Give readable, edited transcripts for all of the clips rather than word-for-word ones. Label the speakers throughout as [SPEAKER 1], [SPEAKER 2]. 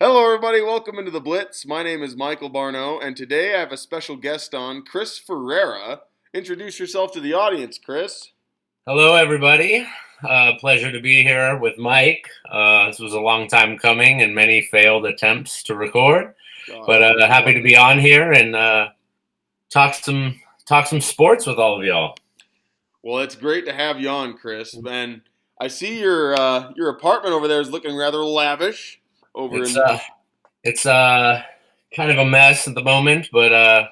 [SPEAKER 1] Hello, everybody. Welcome into the Blitz. My name is Michael Barnaud, and today I have a special guest on, Chris Ferera. Introduce yourself to the audience, Chris.
[SPEAKER 2] Hello, everybody. Pleasure to be here with Mike. This was a long time coming and many failed attempts to record, but happy to be on here and talk some sports with all of y'all.
[SPEAKER 1] Well, it's great to have you on, Chris. And I see your apartment over there is looking rather lavish.
[SPEAKER 2] It's kind of a mess at the moment, but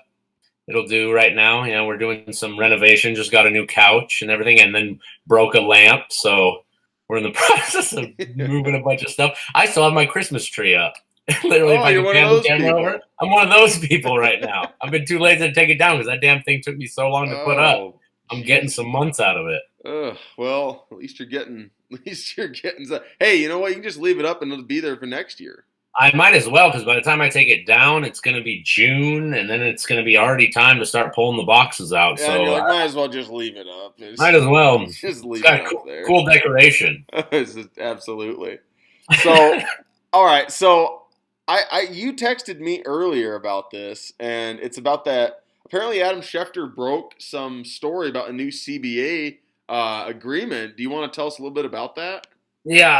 [SPEAKER 2] it'll do right now. You know, we're doing some renovation, just got a new couch and everything, and then broke a lamp. So we're in the process of moving a bunch of stuff. I still have my Christmas tree up. Literally, if I can pan the camera over, I'm one of those people right now. I've been too lazy to take it down because that damn thing took me so long to put up. I'm getting some months out of it.
[SPEAKER 1] Well, at least you're getting some. Hey, you know what? You can just leave it up and it'll be there for next year.
[SPEAKER 2] I might as well, because by the time I take it down, it's going to be June, and then it's going to be already time to start pulling the boxes out.
[SPEAKER 1] Yeah,
[SPEAKER 2] so
[SPEAKER 1] you're like, might as well just leave it up.
[SPEAKER 2] Might as well.
[SPEAKER 1] Just leave it up there.
[SPEAKER 2] Cool decoration.
[SPEAKER 1] Absolutely. So, all right. So, you texted me earlier about this, and it's about that. Apparently, Adam Schefter broke some story about a new CBA agreement. Do you want to tell us a little bit about that?
[SPEAKER 2] Yeah,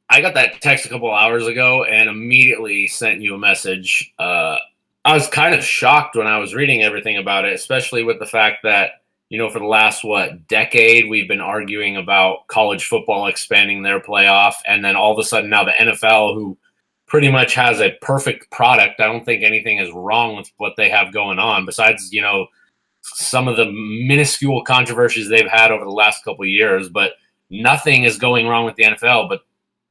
[SPEAKER 2] I got that text a couple hours ago and immediately sent you a message. I was kind of shocked when I was reading everything about it, especially with the fact that, you know, for the last, decade, we've been arguing about college football expanding their playoff. And then all of a sudden now the NFL, who pretty much has a perfect product, I don't think anything is wrong with what they have going on, besides, you know, some of the minuscule controversies they've had over the last couple of years. But nothing is going wrong with the NFL, but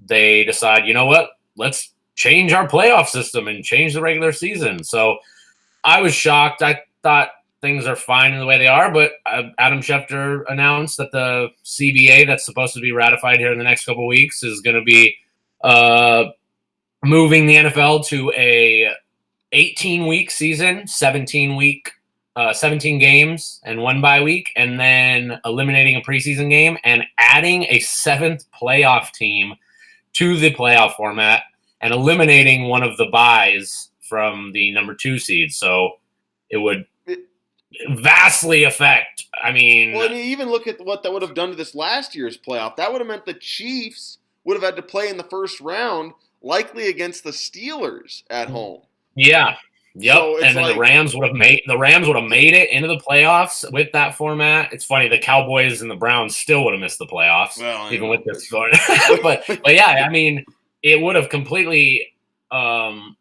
[SPEAKER 2] they decide, you know what, let's change our playoff system and change the regular season. So I was shocked. I thought things are fine in the way they are, but Adam Schefter announced that the CBA that's supposed to be ratified here in the next couple of weeks is going to be moving the NFL to a 18-week season, 17 games and one bye week, and then eliminating a preseason game and adding a seventh playoff team to the playoff format and eliminating one of the byes from the number 2 seed. So it would vastly affect. I mean,
[SPEAKER 1] even look at what that would have done to this last year's playoff. That would have meant the Chiefs would have had to play in the first round, likely against the Steelers at home.
[SPEAKER 2] Yeah. Yep, so and then the Rams would have made it into the playoffs with that format. It's funny, the Cowboys and the Browns still would have missed the playoffs, even with this score. but yeah, I mean, it would have completely. The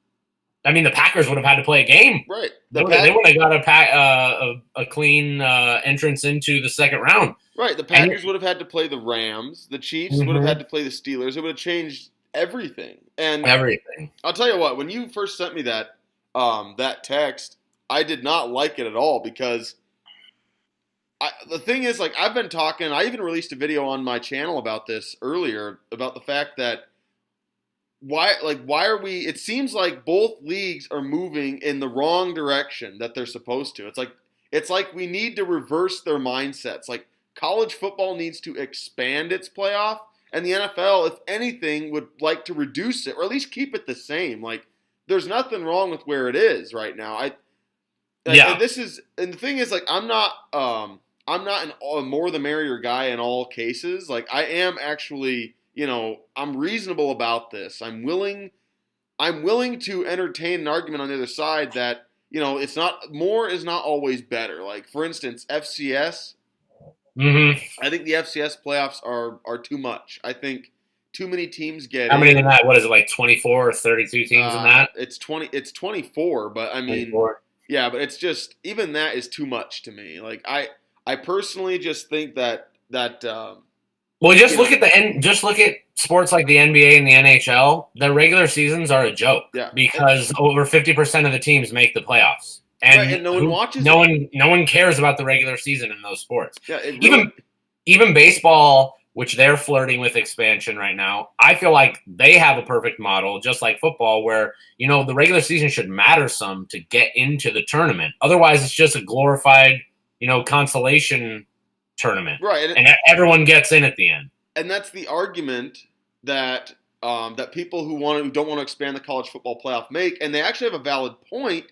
[SPEAKER 2] Packers would have had to play a game.
[SPEAKER 1] Right,
[SPEAKER 2] they would have got a clean entrance into the second round.
[SPEAKER 1] Right, the Packers would have had to play the Rams. The Chiefs would have had to play the Steelers. It would have changed everything. And
[SPEAKER 2] everything.
[SPEAKER 1] I'll tell you what. When you first sent me that text, I did not like it at all because the thing is, like, I've been talking, I even released a video on my channel about this earlier, about the fact that why are we, it seems like both leagues are moving in the wrong direction that they're supposed to. It's like we need to reverse their mindsets. Like, college football needs to expand its playoff, and the NFL, if anything, would like to reduce it or at least keep it the same. Like, there's nothing wrong with where it is right now. And the thing is, like, I'm not an more the merrier guy in all cases. Like, I am actually, you know, I'm reasonable about this. I'm willing to entertain an argument on the other side that, you know, it's not, more is not always better. Like, for instance, FCS. I think the FCS playoffs are too much. I think too many teams get
[SPEAKER 2] How many in that? What is it, like 24 or 32 teams in that?
[SPEAKER 1] It's 24, but I mean, 24. Yeah, but it's just, even that is too much to me. Like, I personally just think that
[SPEAKER 2] well, just look at sports like the NBA and the NHL. The regular seasons are a joke. Yeah. Because over 50% of the teams make the playoffs. And
[SPEAKER 1] no one watches.
[SPEAKER 2] No one cares about the regular season in those sports.
[SPEAKER 1] Yeah,
[SPEAKER 2] even baseball, which they're flirting with expansion right now. I feel like they have a perfect model, just like football, where, you know, the regular season should matter some to get into the tournament. Otherwise, it's just a glorified, you know, consolation tournament.
[SPEAKER 1] Right.
[SPEAKER 2] And everyone gets in at the end.
[SPEAKER 1] And that's the argument that that people who don't want to expand the college football playoff make, and they actually have a valid point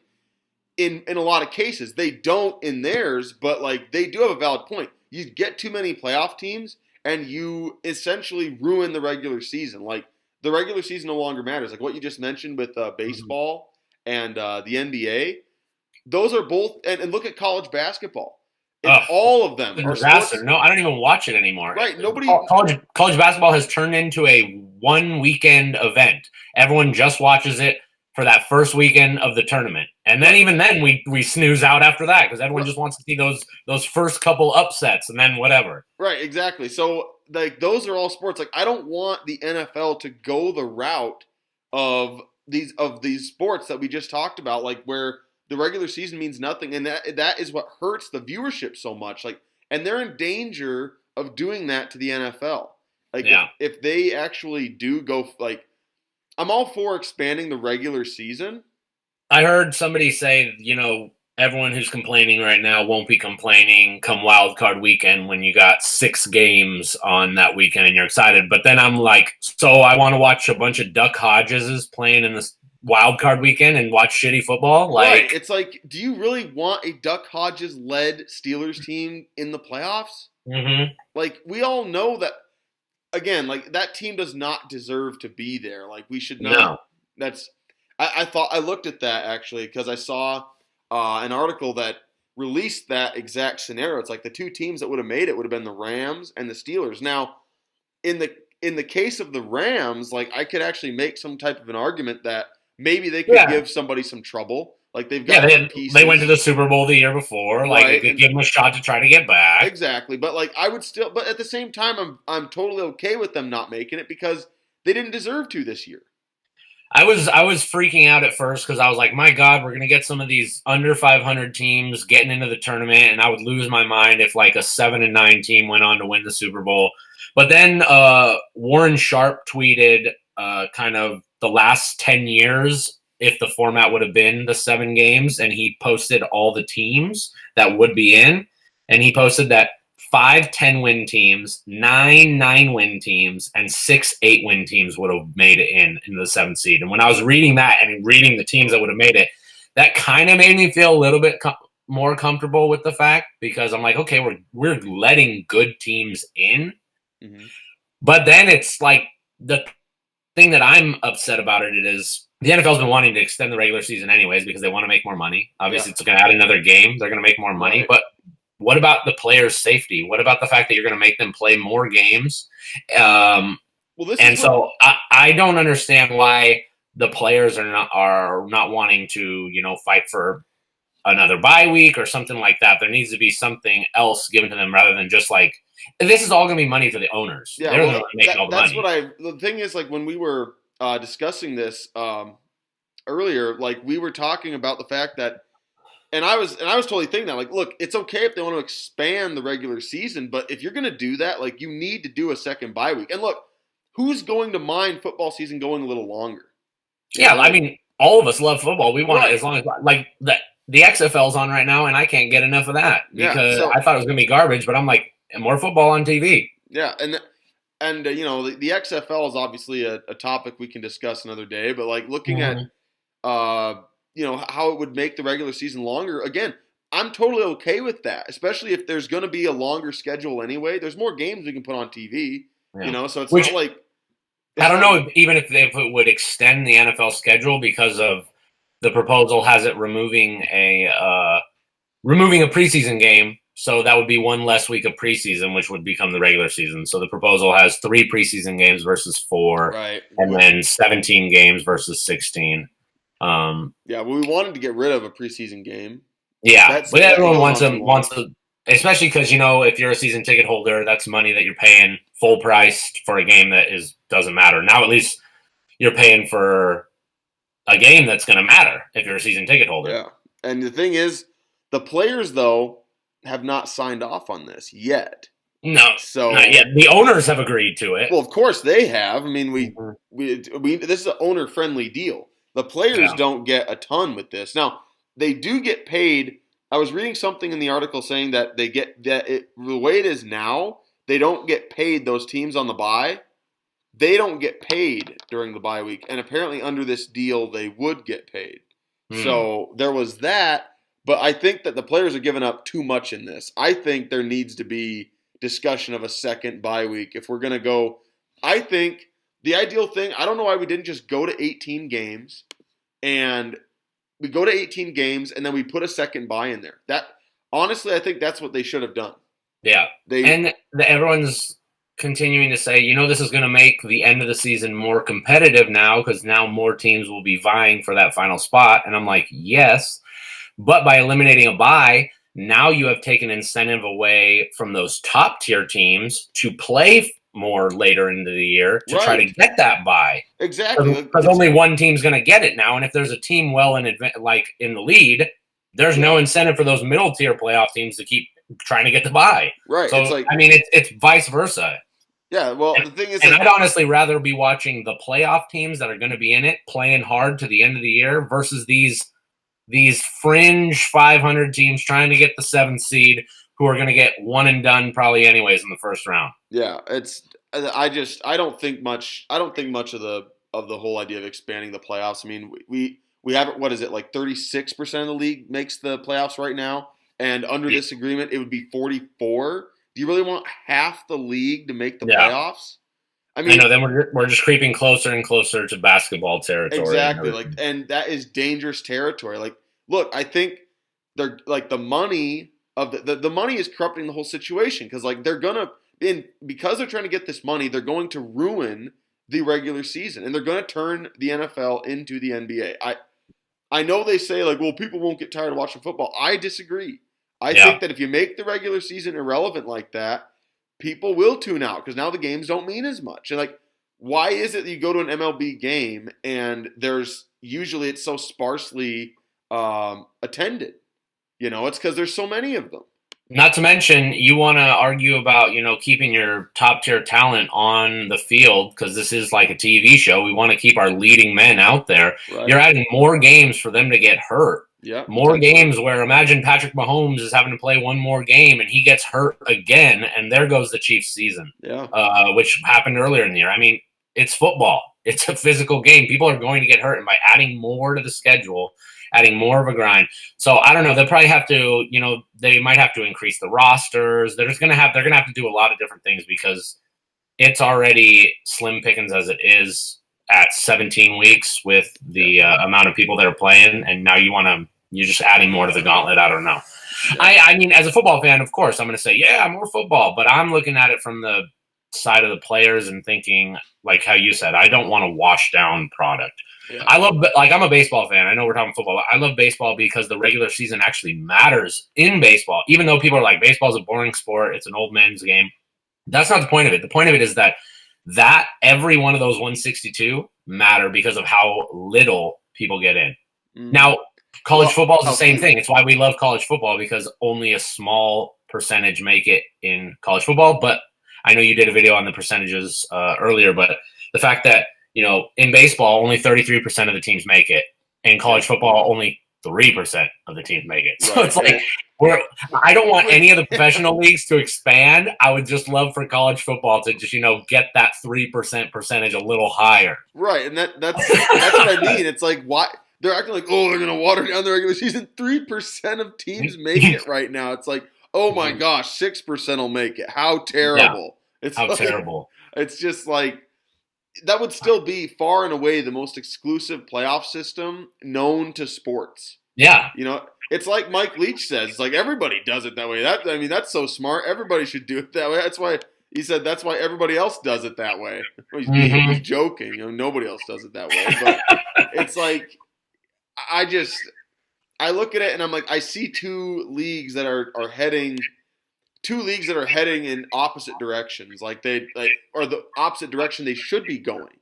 [SPEAKER 1] in a lot of cases. They don't in theirs, but like they do have a valid point. You get too many playoff teams, and you essentially ruin the regular season. Like the regular season no longer matters. Like what you just mentioned with baseball and the NBA, those are both. And look at college basketball. All of them are
[SPEAKER 2] disaster. No, I don't even watch it anymore.
[SPEAKER 1] Right? Nobody.
[SPEAKER 2] College basketball has turned into a one weekend event. Everyone just watches it for that first weekend of the tournament, and then even then we snooze out after that because everyone just wants to see those first couple upsets and then whatever.
[SPEAKER 1] Right, exactly. So like those are all sports. Like I don't want the NFL to go the route of these sports that we just talked about, like where the regular season means nothing, and that is what hurts the viewership so much. Like, and they're in danger of doing that to the NFL. Like if they actually do go like. I'm all for expanding the regular season.
[SPEAKER 2] I heard somebody say, everyone who's complaining right now won't be complaining come wild card weekend when you got 6 games on that weekend and you're excited. But then I'm like, so I want to watch a bunch of Duck Hodgeses playing in this wild card weekend and watch shitty football. Like,
[SPEAKER 1] right. It's like, do you really want a Duck Hodges led Steelers team in the playoffs?
[SPEAKER 2] Mm-hmm.
[SPEAKER 1] Like we all know that. Again, like that team does not deserve to be there. Like we should not.
[SPEAKER 2] No.
[SPEAKER 1] That's. I looked at that actually because I saw an article that released that exact scenario. It's like the 2 teams that would have made it would have been the Rams and the Steelers. Now, in the case of the Rams, like I could actually make some type of an argument that maybe they could give somebody some trouble. Like they've got
[SPEAKER 2] they went to the Super Bowl the year before. Like it could give them a shot to try to get back.
[SPEAKER 1] Exactly, but like I would still. But at the same time, I'm totally okay with them not making it because they didn't deserve to this year.
[SPEAKER 2] I was freaking out at first because I was like, my God, we're gonna get some of these under 500 teams getting into the tournament, and I would lose my mind if like a 7-9 team went on to win the Super Bowl. But then Warren Sharp tweeted kind of the last 10 years. If the format would have been the 7 games, and he posted all the teams that would be in, and he posted that 5 10-win teams, 9 9-win teams, and 6 8-win teams would have made it in the 7th seed. And when I was reading that and reading the teams that would have made it, that kind of made me feel a little bit more comfortable with the fact because I'm like, okay, we're letting good teams in.
[SPEAKER 1] Mm-hmm.
[SPEAKER 2] But then it's like the thing that I'm upset about it is the NFL's been wanting to extend the regular season anyways because they want to make more money. Obviously, it's going to add another game. They're going to make more money. Right. But what about the players' safety? What about the fact that you're going to make them play more games? I don't understand why the players are not wanting to, fight for another bye week or something like that. There needs to be something else given to them rather than just like, this is all going to be money for the owners.
[SPEAKER 1] Yeah,
[SPEAKER 2] they're going to make all the money.
[SPEAKER 1] The thing is, like when we were discussing this earlier, like we were talking about the fact that, and I was totally thinking that, like, look, it's okay if they want to expand the regular season, but if you're going to do that, like, you need to do a second bye week. And look, who's going to mind football season going a little longer?
[SPEAKER 2] Yeah, I mean, all of us love football. We want it as long as, like, the XFL's on right now, and I can't get enough of that because I thought it was going to be garbage, but I'm like, more football on TV.
[SPEAKER 1] Yeah, and the XFL is obviously a topic we can discuss another day, but like looking at how it would make the regular season longer, again, I'm totally okay with that, especially if there's going to be a longer schedule anyway. There's more games we can put on TV, so it's not like
[SPEAKER 2] I don't know even if it would extend the NFL schedule because of the proposal has it removing a preseason game. So that would be one less week of preseason, which would become the regular season. So the proposal has 3 preseason games versus 4,
[SPEAKER 1] right,
[SPEAKER 2] and then 17 games versus 16.
[SPEAKER 1] We wanted to get rid of a preseason game.
[SPEAKER 2] Yeah, but everyone wants to, especially because if you're a season ticket holder, that's money that you're paying full price for a game that doesn't matter. Now at least you're paying for a game that's going to matter if you're a season ticket holder.
[SPEAKER 1] Yeah, and the thing is, the players though have not signed off on this yet.
[SPEAKER 2] No, so not yet. The owners have agreed to it.
[SPEAKER 1] Well, of course they have. I mean, we this is an owner-friendly deal. The players don't get a ton with this. Now, they do get paid. I was reading something in the article saying that they get the way it is now, they don't get paid those teams on the bye, they don't get paid during the bye week, and apparently under this deal they would get paid. So there was that, but I think that the players are giving up too much in this. I think there needs to be discussion of a second bye week if we're going to go. I think the ideal thing, I don't know why we didn't just go to 18 games, and we go to 18 games and then we put a second bye in there. That honestly, I think that's what they should have done.
[SPEAKER 2] Yeah. Everyone's continuing to say, this is going to make the end of the season more competitive now because now more teams will be vying for that final spot. And I'm like, yes, but by eliminating a bye, now you have taken incentive away from those top tier teams to play more later into the year to try to get that bye.
[SPEAKER 1] Exactly.
[SPEAKER 2] Because only one team's going to get it now. And if there's a team well in in the lead, there's no incentive for those middle tier playoff teams to keep trying to get the bye.
[SPEAKER 1] Right.
[SPEAKER 2] So, it's vice versa.
[SPEAKER 1] Yeah, well, the thing is...
[SPEAKER 2] And I'd honestly rather be watching the playoff teams that are going to be in it playing hard to the end of the year versus these fringe 500 teams trying to get the 7th seed who are going to get one and done probably anyways in the first round.
[SPEAKER 1] Yeah, I don't think much of the whole idea of expanding the playoffs. I mean, we have, what is it, like 36% of the league makes the playoffs right now, and under this agreement it would be 44. Do you really want half the league to make the playoffs? I mean, then
[SPEAKER 2] we're just creeping closer and closer to basketball territory.
[SPEAKER 1] Exactly, and that is dangerous territory. Like, look, I think they're like the money of the money is corrupting the whole situation because because they're trying to get this money, they're going to ruin the regular season and they're going to turn the NFL into the NBA. I know they say like, well, people won't get tired of watching football. I disagree. I think that if you make the regular season irrelevant like that, people will tune out because now the games don't mean as much. And like, why is it that you go to an MLB game and it's so sparsely attended? It's because there's so many of them.
[SPEAKER 2] Not to mention, you want to argue about, keeping your top tier talent on the field because this is like a TV show. We want to keep our leading men out there. Right. You're adding more games for them to get hurt.
[SPEAKER 1] Yeah.
[SPEAKER 2] More games where imagine Patrick Mahomes is having to play one more game and he gets hurt again, and there goes the Chiefs season.
[SPEAKER 1] Yeah.
[SPEAKER 2] Which happened earlier in the year. I mean, it's football. It's a physical game. People are going to get hurt, and by adding more to the schedule, adding more of a grind. So I don't know. They'll probably have to, they might have to increase the rosters. They're going to have to do a lot of different things because it's already slim pickings as it is at 17 weeks with the amount of people that are playing. And now you're just adding more to the gauntlet. I don't know. Yeah. I mean, as a football fan, of course, I'm going to say, yeah, more football, but I'm looking at it from the side of the players and thinking, like how you said, I don't want a washed down product. Yeah. I'm a baseball fan. I know we're talking football, but I love baseball because the regular season actually matters in baseball. Even though people are like, baseball's a boring sport, it's an old man's game. That's not the point of it. The point of it is that every one of those 162 matter because of how little people get in. Now, college football is the same thing. It's why we love college football because only a small percentage make it in college football. But I know you did a video on the percentages earlier, but the fact that, in baseball, only 33% of the teams make it. In college football, only 3% of the teams make it. So it's like, I don't want any of the professional leagues to expand. I would just love for college football to just, get that 3% percentage a little higher.
[SPEAKER 1] Right. And that's what I mean. It's like, why they're acting like, oh, they're going to water down the regular season. 3% of teams make it right now. It's like, oh my gosh, 6% will make it. How terrible.
[SPEAKER 2] Yeah. How terrible.
[SPEAKER 1] It's just like, that would still be far and away the most exclusive playoff system known to sports.
[SPEAKER 2] Yeah.
[SPEAKER 1] It's like Mike Leach says, it's like everybody does it that way. That's so smart. Everybody should do it that way. That's why he said that's why everybody else does it that way. He's joking. Nobody else does it that way. But it's like, I look at it and I'm like, I see two leagues that are heading in opposite directions, or the opposite direction they should be going.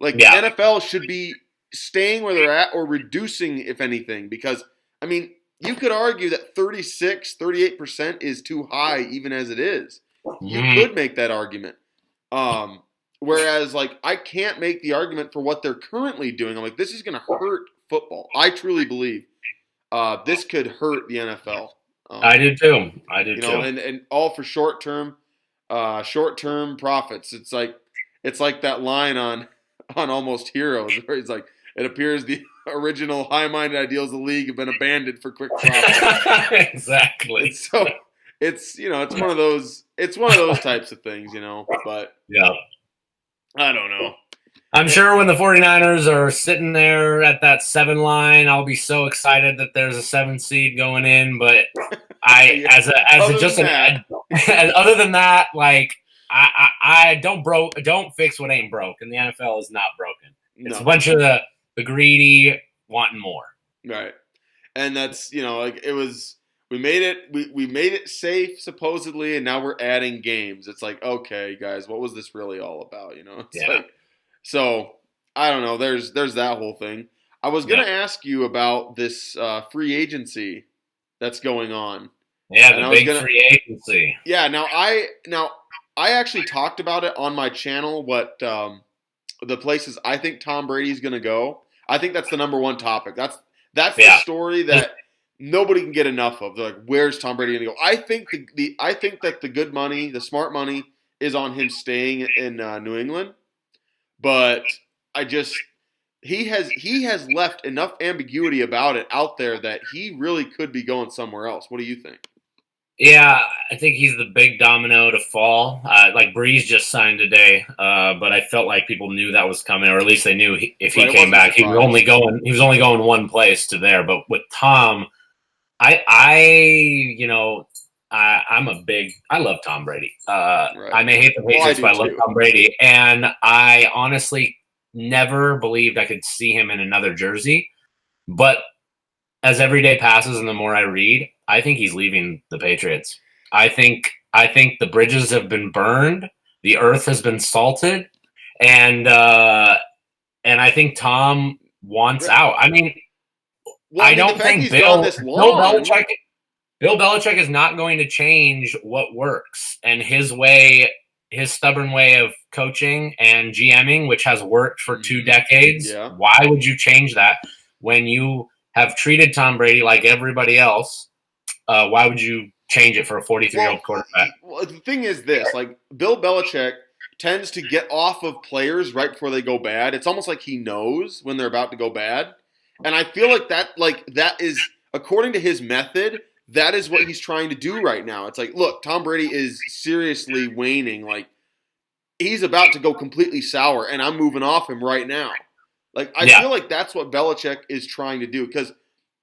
[SPEAKER 1] Like the NFL should be staying where they're at or reducing, if anything, because I mean, you could argue that 38% is too high even as it is. You could make that argument. Whereas like I can't make the argument for what they're currently doing. I'm like, this is going to hurt football. I truly believe this could hurt the NFL.
[SPEAKER 2] I do too. And
[SPEAKER 1] all for short-term profits. It's like, it's like that line on Almost Heroes where he's like, it appears the original high-minded ideals of the league have been abandoned for quick profit.
[SPEAKER 2] Exactly.
[SPEAKER 1] It's so it's it's one of those types of things, but
[SPEAKER 2] Yeah.
[SPEAKER 1] I don't know.
[SPEAKER 2] I'm sure when the 49ers are sitting there at that 7 line, I'll be so excited that there's a 7 seed going in. But
[SPEAKER 1] Yeah.
[SPEAKER 2] other than that, like I don't fix what ain't broke, and the NFL is not broken. It's a bunch of the greedy wanting more.
[SPEAKER 1] Right. And that's, like we made it safe supposedly, and now we're adding games. It's like, okay, guys, what was this really all about? It's like, so I don't know. There's that whole thing. I was gonna ask you about this free agency that's going on.
[SPEAKER 2] Yeah, the big free agency.
[SPEAKER 1] Yeah. Now I actually talked about it on my channel. What the places I think Tom Brady's gonna go. I think that's the number one topic. That's the story that nobody can get enough of. They're like, where's Tom Brady gonna go? I think I think that the good money, the smart money, is on him staying in New England. But he has left enough ambiguity about it out there that he really could be going somewhere else. What do you think?
[SPEAKER 2] Yeah, I think he's the big domino to fall. Like Breeze just signed today, but I felt like people knew that was coming, or at least they knew if he came back, he was only going one place to there. But with Tom, I love Tom Brady. Right. I may hate the Patriots, but I love Tom Brady. And I honestly never believed I could see him in another jersey. But as every day passes and the more I read, I think he's leaving the Patriots. I think the bridges have been burned. The earth has been salted. And I think Tom wants out. I mean, I don't think Bill Belichick is not going to change what works, and his stubborn way of coaching and GMing, which has worked for 2 decades. Yeah. Why would you change that when you have treated Tom Brady like everybody else? Why would you change it for a 43-year-old quarterback?
[SPEAKER 1] Well, the thing is this, like Bill Belichick tends to get off of players right before they go bad. It's almost like he knows when they're about to go bad. And I feel like that is, according to his method, that is what he's trying to do right now. It's like, look, Tom Brady is seriously waning. Like, he's about to go completely sour, and I'm moving off him right now. Like, I feel like that's what Belichick is trying to do, because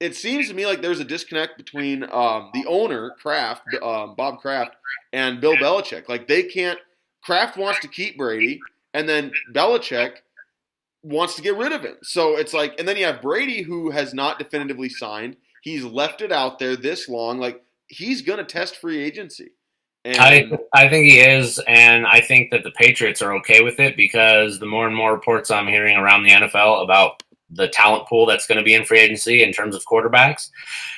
[SPEAKER 1] it seems to me like there's a disconnect between the owner, Kraft, Bob Kraft, and Bill Belichick. Like, they can't – Kraft wants to keep Brady, and then Belichick wants to get rid of him. So it's like – and then you have Brady, who has not definitively signed. He's left it out there this long. Like, he's going to test free agency. And
[SPEAKER 2] I think he is, and I think that the Patriots are okay with it, because the more and more reports I'm hearing around the NFL about the talent pool that's going to be in free agency in terms of quarterbacks,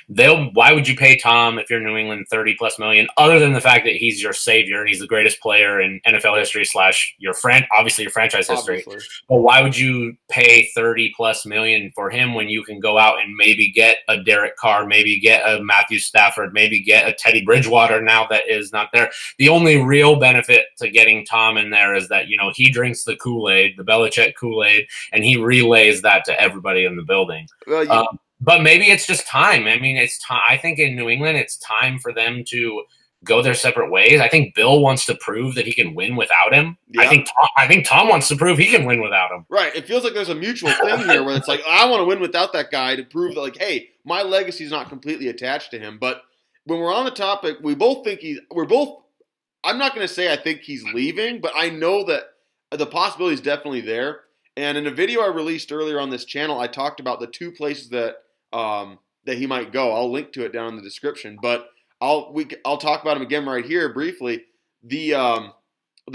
[SPEAKER 2] why would you pay Tom, if you're New England, $30+ million, other than the fact that he's your savior and he's the greatest player in NFL history / your obviously your franchise history. Obviously. But why would you pay $30+ million for him when you can go out and maybe get a Derek Carr, maybe get a Matthew Stafford, maybe get a Teddy Bridgewater now that is not there? The only real benefit to getting Tom in there is that, he drinks the Kool-Aid, the Belichick Kool-Aid, and he relays that to everybody in the building. Well, but maybe it's just time. I mean, it's time. I think in New England, it's time for them to go their separate ways. I think Bill wants to prove that he can win without him. Yeah. I think Tom wants to prove he can win without him.
[SPEAKER 1] Right. It feels like there's a mutual thing here where it's like, I want to win without that guy to prove that, like, hey, my legacy is not completely attached to him. But when we're on the topic, we both think I'm not going to say I think he's leaving, but I know that the possibility is definitely there. And in a video I released earlier on this channel, I talked about the 2 places that he might go. I'll link to it down in the description, but I'll talk about him again right here briefly. The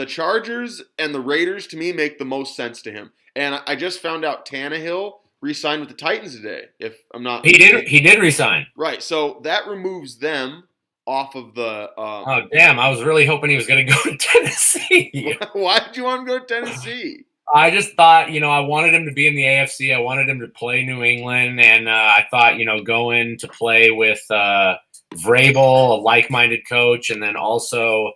[SPEAKER 1] Chargers and the Raiders, to me, make the most sense to him. And I just found out Tannehill re-signed with the Titans today. If I'm not,
[SPEAKER 2] he did re-sign.
[SPEAKER 1] Right, so that removes them off of the.
[SPEAKER 2] Oh damn! I was really hoping he was going to go to Tennessee.
[SPEAKER 1] Why did you want him to go to Tennessee?
[SPEAKER 2] I just thought, I wanted him to be in the AFC. I wanted him to play New England. And I thought, going to play with Vrabel, a like-minded coach, and then also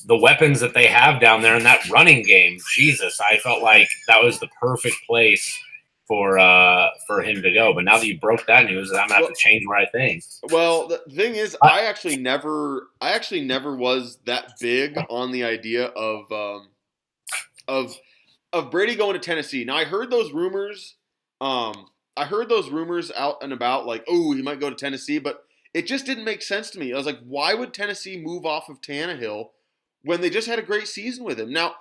[SPEAKER 2] the weapons that they have down there in that running game, Jesus, I felt like that was the perfect place for him to go. But now that you broke that news, I'm gonna have to change where I think.
[SPEAKER 1] Well, the thing is, I actually never was that big on the idea of Brady going to Tennessee. Now I heard those rumors. I heard those rumors out and about, like, oh, he might go to Tennessee, but it just didn't make sense to me. I was like, why would Tennessee move off of Tannehill when they just had a great season with him? Now,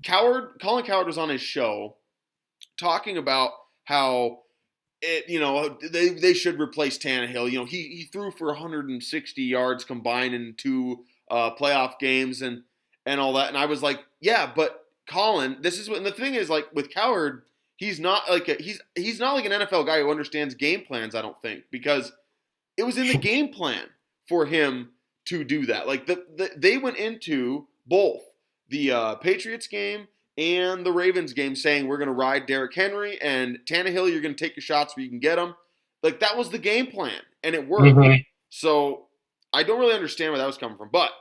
[SPEAKER 1] Colin Cowherd was on his show talking about how they should replace Tannehill. You know, he threw for 160 yards combined in 2 playoff games and all that. And I was like, yeah, but Colin, this is what. And the thing is, like with Cowherd, he's not like he's not like an NFL guy who understands game plans. I don't think, because it was in the game plan for him to do that. Like they went into both the Patriots game and the Ravens game saying we're going to ride Derrick Henry and Tannehill. You're going to take your shots where you can get them. Like that was the game plan, and it worked. Mm-hmm. So I don't really understand where that was coming from. But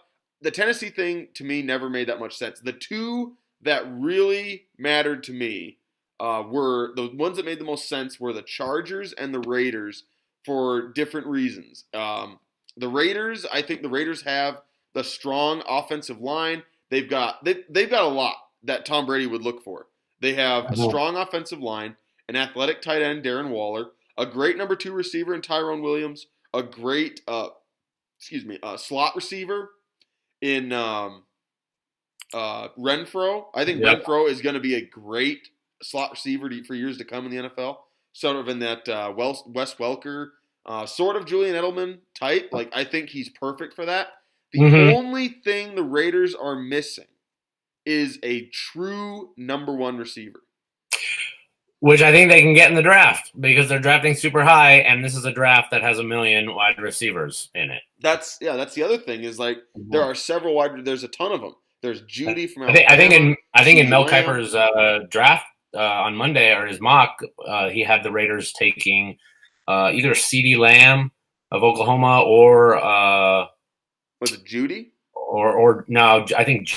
[SPEAKER 1] the Tennessee thing to me never made that much sense. The two that really mattered to me were the ones that made the most sense were the Chargers and the Raiders for different reasons. The Raiders, I think the Raiders have the strong offensive line. They've got a lot that Tom Brady would look for. They have a strong offensive line, an athletic tight end, Darren Waller, a great number 2 receiver in Tyrone Williams, a great slot receiver in Renfro. I think Renfro is going to be a great slot receiver for years to come in the NFL. Sort of in that Wes Welker, sort of Julian Edelman type. Like I think he's perfect for that. The only thing the Raiders are missing is a true number 1 receiver.
[SPEAKER 2] Which I think they can get in the draft because they're drafting super high, and this is a draft that has 1 million wide receivers in it.
[SPEAKER 1] That's the other thing is like there are several there's a ton of them. There's Judy from Alabama.
[SPEAKER 2] I think in Mel Kiper's draft on Monday or his mock, he had the Raiders taking either CeeDee Lamb of Oklahoma or
[SPEAKER 1] was it Judy?
[SPEAKER 2] Or no, I think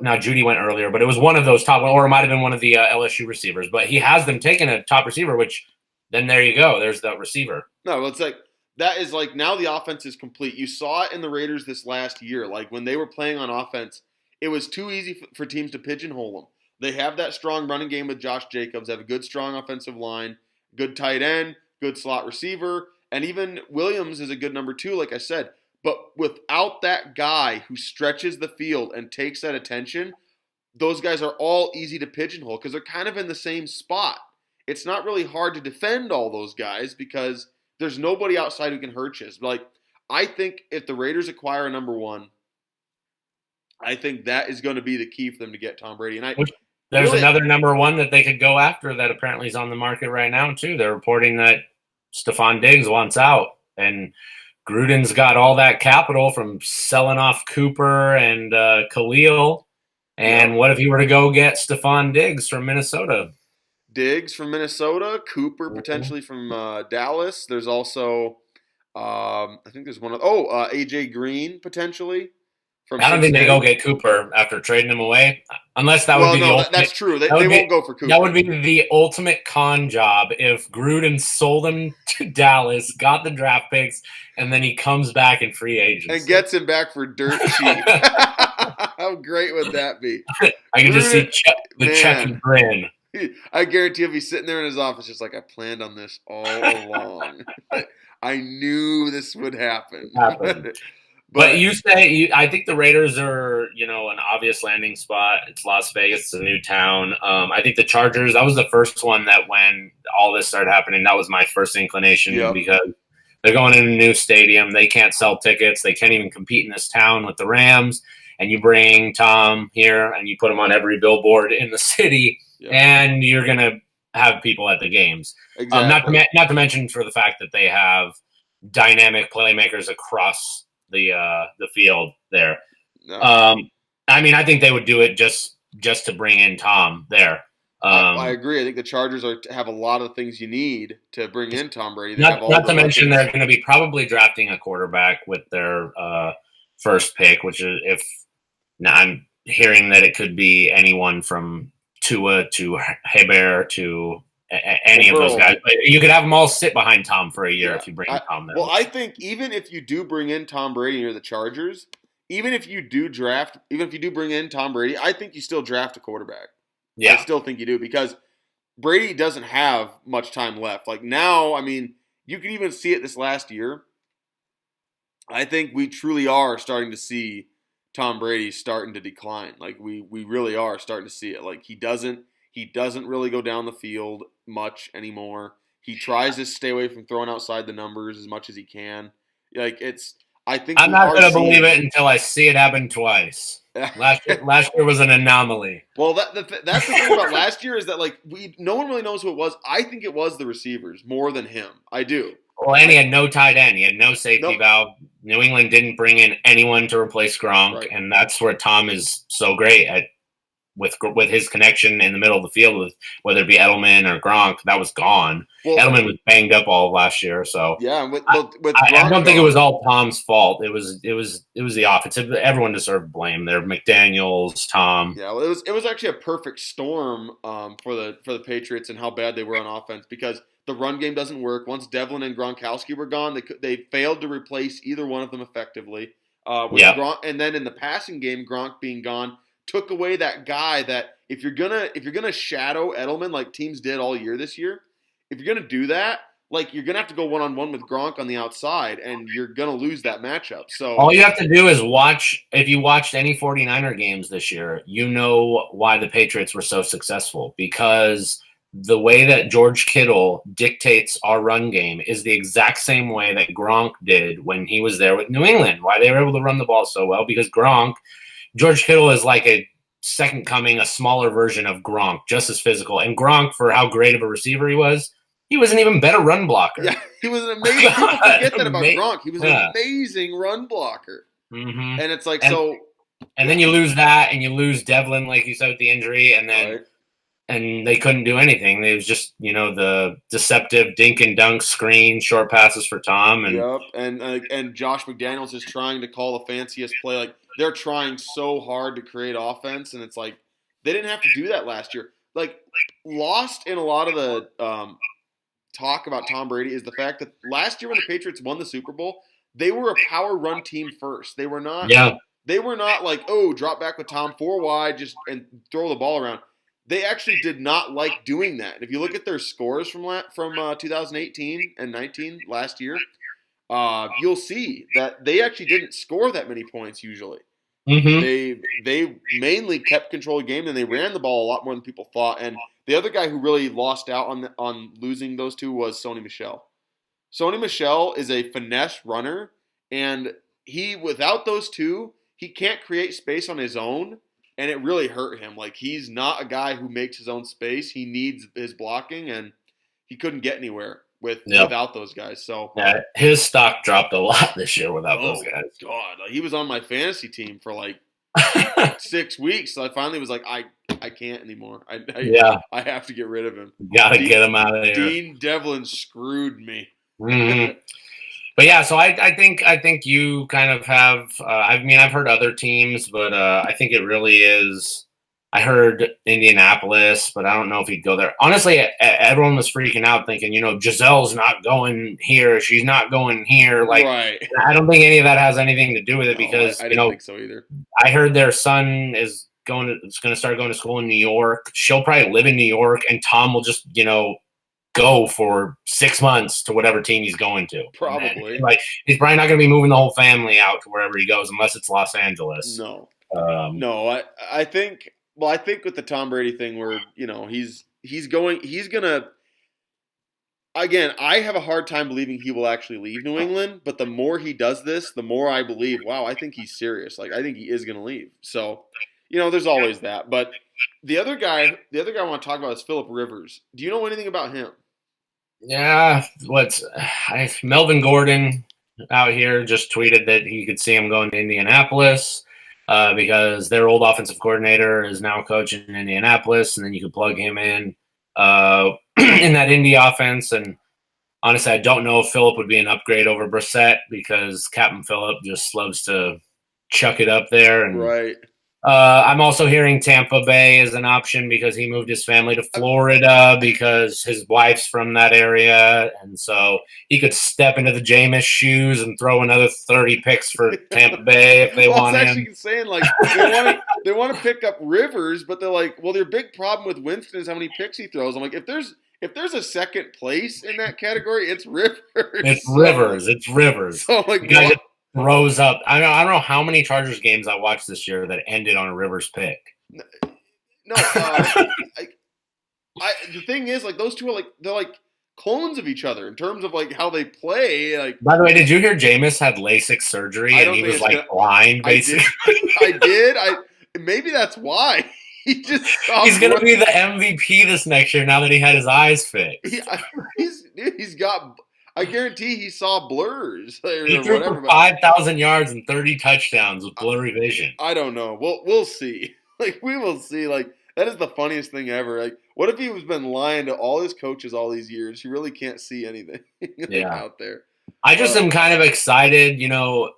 [SPEAKER 2] now Judy went earlier, but it was one of those top, or it might have been one of the LSU receivers. But he has them taking a top receiver, which then there you go. There's the receiver.
[SPEAKER 1] No, it's like that is like now the offense is complete. You saw it in the Raiders this last year. Like when they were playing on offense, it was too easy for teams to pigeonhole them. They have that strong running game with Josh Jacobs. They have a good, strong offensive line, good tight end, good slot receiver, and even Williams is a good number 2, like I said. But without that guy who stretches the field and takes that attention, those guys are all easy to pigeonhole because they're kind of in the same spot. It's not really hard to defend all those guys because there's nobody outside who can hurt you. Like, I think if the Raiders acquire a number 1, I think that is going to be the key for them to get Tom Brady. And
[SPEAKER 2] there's another number 1 that they could go after that apparently is on the market right now too. They're reporting that Stephon Diggs wants out, and Gruden's got all that capital from selling off Cooper and Khalil. And what if he were to go get Stephon Diggs from Minnesota?
[SPEAKER 1] Diggs from Minnesota, Cooper potentially from Dallas. There's also, I think there's one of AJ Green potentially.
[SPEAKER 2] I don't think they go get Cooper after trading him away, unless that would be the ultimate.
[SPEAKER 1] That's true. They won't go for Cooper.
[SPEAKER 2] That would be the ultimate con job if Gruden sold him to Dallas, got the draft picks, and then he comes back in free agency
[SPEAKER 1] and gets him back for dirt cheap. How great would that be?
[SPEAKER 2] I can just see the check and grin.
[SPEAKER 1] I guarantee he'll be sitting there in his office just like, I planned on this all along. I knew this would happen.
[SPEAKER 2] But you say I think the Raiders are, an obvious landing spot. It's Las Vegas. It's a new town. I think the Chargers, that was the first one that when all this started happening, that was my first inclination because they're going in a new stadium. They can't sell tickets. They can't even compete in this town with the Rams. And you bring Tom here and you put him on every billboard in the city, and you're going to have people at the games.
[SPEAKER 1] Exactly.
[SPEAKER 2] Not to mention for the fact that they have dynamic playmakers across the field there.
[SPEAKER 1] No.
[SPEAKER 2] I think they would do it just to bring in Tom there.
[SPEAKER 1] I agree. I think the Chargers have a lot of things you need to bring in Tom Brady.
[SPEAKER 2] Not to mention they're going to be probably drafting a quarterback with their first pick, which is Now I'm hearing that it could be anyone from Tua to Heber to any of those guys. But you could have them all sit behind Tom for a year if you bring Tom there.
[SPEAKER 1] Well, I think even if you do bring in Tom Brady or the Chargers, even if you do bring in Tom Brady, I think you still draft a quarterback.
[SPEAKER 2] Yeah.
[SPEAKER 1] I still think you do because Brady doesn't have much time left. Like now, I mean, you can even see it this last year. I think we truly are starting to see Tom Brady starting to decline. Like we really are starting to see it. Like he doesn't really go down the field much anymore. He tries to stay away from throwing outside the numbers as much as he can. Like I'm
[SPEAKER 2] not going to believe it until I see it happen twice. Last year was an anomaly.
[SPEAKER 1] Well, that's the thing about last year is that like no one really knows who it was. I think it was the receivers more than him. I do.
[SPEAKER 2] Well, and he had no tight end. He had no safety valve. New England didn't bring in anyone to replace Gronk, and that's where Tom is so great at with his connection in the middle of the field with whether it be Edelman or Gronk. That was gone. Well, Edelman was banged up all of last year, so
[SPEAKER 1] yeah.
[SPEAKER 2] I don't think it was all Tom's fault. It was the offensive. Everyone deserved blame there. McDaniels, Tom.
[SPEAKER 1] Yeah, well, it was actually a perfect storm for the Patriots and how bad they were on offense because the run game doesn't work. Once Devlin and Gronkowski were gone, they failed to replace either one of them effectively. Gronk, and then in the passing game, Gronk being gone took away that guy that if you're gonna shadow Edelman like teams did all year this year, if you're gonna do that, like you're gonna have to go one-on-one with Gronk on the outside, and you're gonna lose that matchup. So
[SPEAKER 2] all you have to do is watch. If you watched any 49er games this year, you know why the Patriots were so successful because the way that George Kittle dictates our run game is the exact same way that Gronk did when he was there with New England. Why they were able to run the ball so well because George Kittle is like a second coming, a smaller version of Gronk, just as physical. And Gronk, for how great of a receiver he was an even better run blocker.
[SPEAKER 1] Yeah, he was an amazing. People forget that about Gronk. He was an amazing run blocker.
[SPEAKER 2] Mm-hmm.
[SPEAKER 1] And it's like
[SPEAKER 2] And then you lose that, and you lose Devlin, like you said, with the injury, and then and they couldn't do anything. It was just the deceptive dink and dunk screen, short passes for Tom,
[SPEAKER 1] and Josh McDaniels is trying to call the fanciest play. Like they're trying so hard to create offense, and it's like they didn't have to do that last year. Like lost in a lot of the talk about Tom Brady is the fact that last year when the Patriots won the Super Bowl, they were a power run team first. They were not.
[SPEAKER 2] Yeah.
[SPEAKER 1] They were not like drop back with Tom 4 wide and throw the ball around. They actually did not like doing that. And if you look at their scores from 2018 and 19 last year, you'll see that they actually didn't score that many points usually.
[SPEAKER 2] Mm-hmm.
[SPEAKER 1] They mainly kept control of the game and they ran the ball a lot more than people thought. And the other guy who really lost out on losing those two was Sony Michel. Sony Michel is a finesse runner, and without those two, he can't create space on his own. And it really hurt him. Like, he's not a guy who makes his own space. He needs his blocking, and he couldn't get anywhere without those guys. So
[SPEAKER 2] his stock dropped a lot this year without those guys.
[SPEAKER 1] God, like, he was on my fantasy team for like 6 weeks. So I finally was like, I can't anymore. I have to get rid of him.
[SPEAKER 2] Gotta get him out of here.
[SPEAKER 1] Dean Devlin screwed me.
[SPEAKER 2] Mm-hmm. But yeah, so I think you kind of have. I've heard other teams, but I think it really is. I heard Indianapolis, but I don't know if he'd go there. Honestly, everyone was freaking out, thinking, Giselle's not going here. She's not going here. Like,
[SPEAKER 1] right.
[SPEAKER 2] I don't think any of that has anything to do with it because
[SPEAKER 1] I didn't think so either.
[SPEAKER 2] I heard their son is going to start going to school in New York. She'll probably live in New York, and Tom will just go for 6 months to whatever team he's going to.
[SPEAKER 1] Probably.
[SPEAKER 2] Like, he's probably not going to be moving the whole family out to wherever he goes unless it's Los Angeles.
[SPEAKER 1] No. No, I think with the Tom Brady thing where, he's going to again, I have a hard time believing he will actually leave New England, but the more he does this, the more I believe, wow, I think he's serious. Like, I think he is going to leave. So, there's always that. But the other guy I want to talk about is Phillip Rivers. Do you know anything about him?
[SPEAKER 2] Yeah, Melvin Gordon out here just tweeted that he could see him going to Indianapolis because their old offensive coordinator is now coaching in Indianapolis, and then you could plug him in that Indy offense. And honestly, I don't know if Phillip would be an upgrade over Brissett because Captain Phillip just loves to chuck it up there. And
[SPEAKER 1] right.
[SPEAKER 2] I'm also hearing Tampa Bay is an option because he moved his family to Florida because his wife's from that area, and so he could step into the Jameis shoes and throw another 30 picks for Tampa Bay if they
[SPEAKER 1] Well, I
[SPEAKER 2] want
[SPEAKER 1] was
[SPEAKER 2] him.
[SPEAKER 1] actually saying like they want to pick up Rivers, but they're like, well, their big problem with Winston is how many picks he throws. I'm like, if there's a second place in that category, it's Rivers.
[SPEAKER 2] It's Rivers. It's Rivers.
[SPEAKER 1] So like,
[SPEAKER 2] the guy just rose up. I don't know how many Chargers games I watched this year that ended on a Rivers pick.
[SPEAKER 1] No, the thing is, like, those two are like they're like clones of each other in terms of like how they play. Like,
[SPEAKER 2] by the way, did you hear Jameis had LASIK surgery and he was like blind basically?
[SPEAKER 1] I did. Maybe that's why he just.
[SPEAKER 2] He's gonna be the MVP this next year now that he had his eyes fixed.
[SPEAKER 1] He's got. I guarantee he saw blurs.
[SPEAKER 2] He threw for 5,000 yards and 30 touchdowns with blurry vision.
[SPEAKER 1] I don't know. We'll see. Like, we will see. Like, that is the funniest thing ever. Like, what if he was been lying to all his coaches all these years? He really can't see anything out there.
[SPEAKER 2] I just am kind of excited. You know,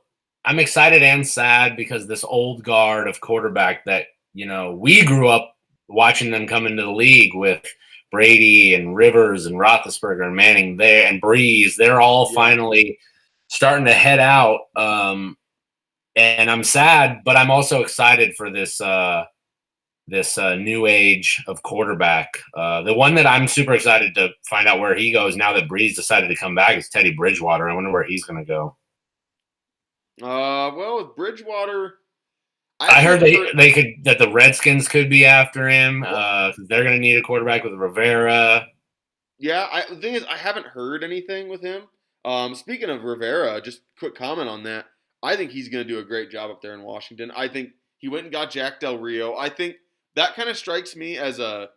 [SPEAKER 2] I'm excited and sad because this old guard of quarterback that, you know, we grew up watching them come into the league with Brady and Rivers and Roethlisberger and Manning there and Breeze, they're all finally starting to head out. And I'm sad, but I'm also excited for this new age of quarterback. The one that I'm super excited to find out where he goes now that Breeze decided to come back is Teddy Bridgewater. I wonder where he's going to go.
[SPEAKER 1] Well, with Bridgewater,
[SPEAKER 2] I heard that the Redskins could be after him. They're going to need a quarterback with Rivera.
[SPEAKER 1] Yeah, the thing is, I haven't heard anything with him. Speaking of Rivera, just quick comment on that. I think he's going to do a great job up there in Washington. I think he went and got Jack Del Rio. I think that kind of strikes me as a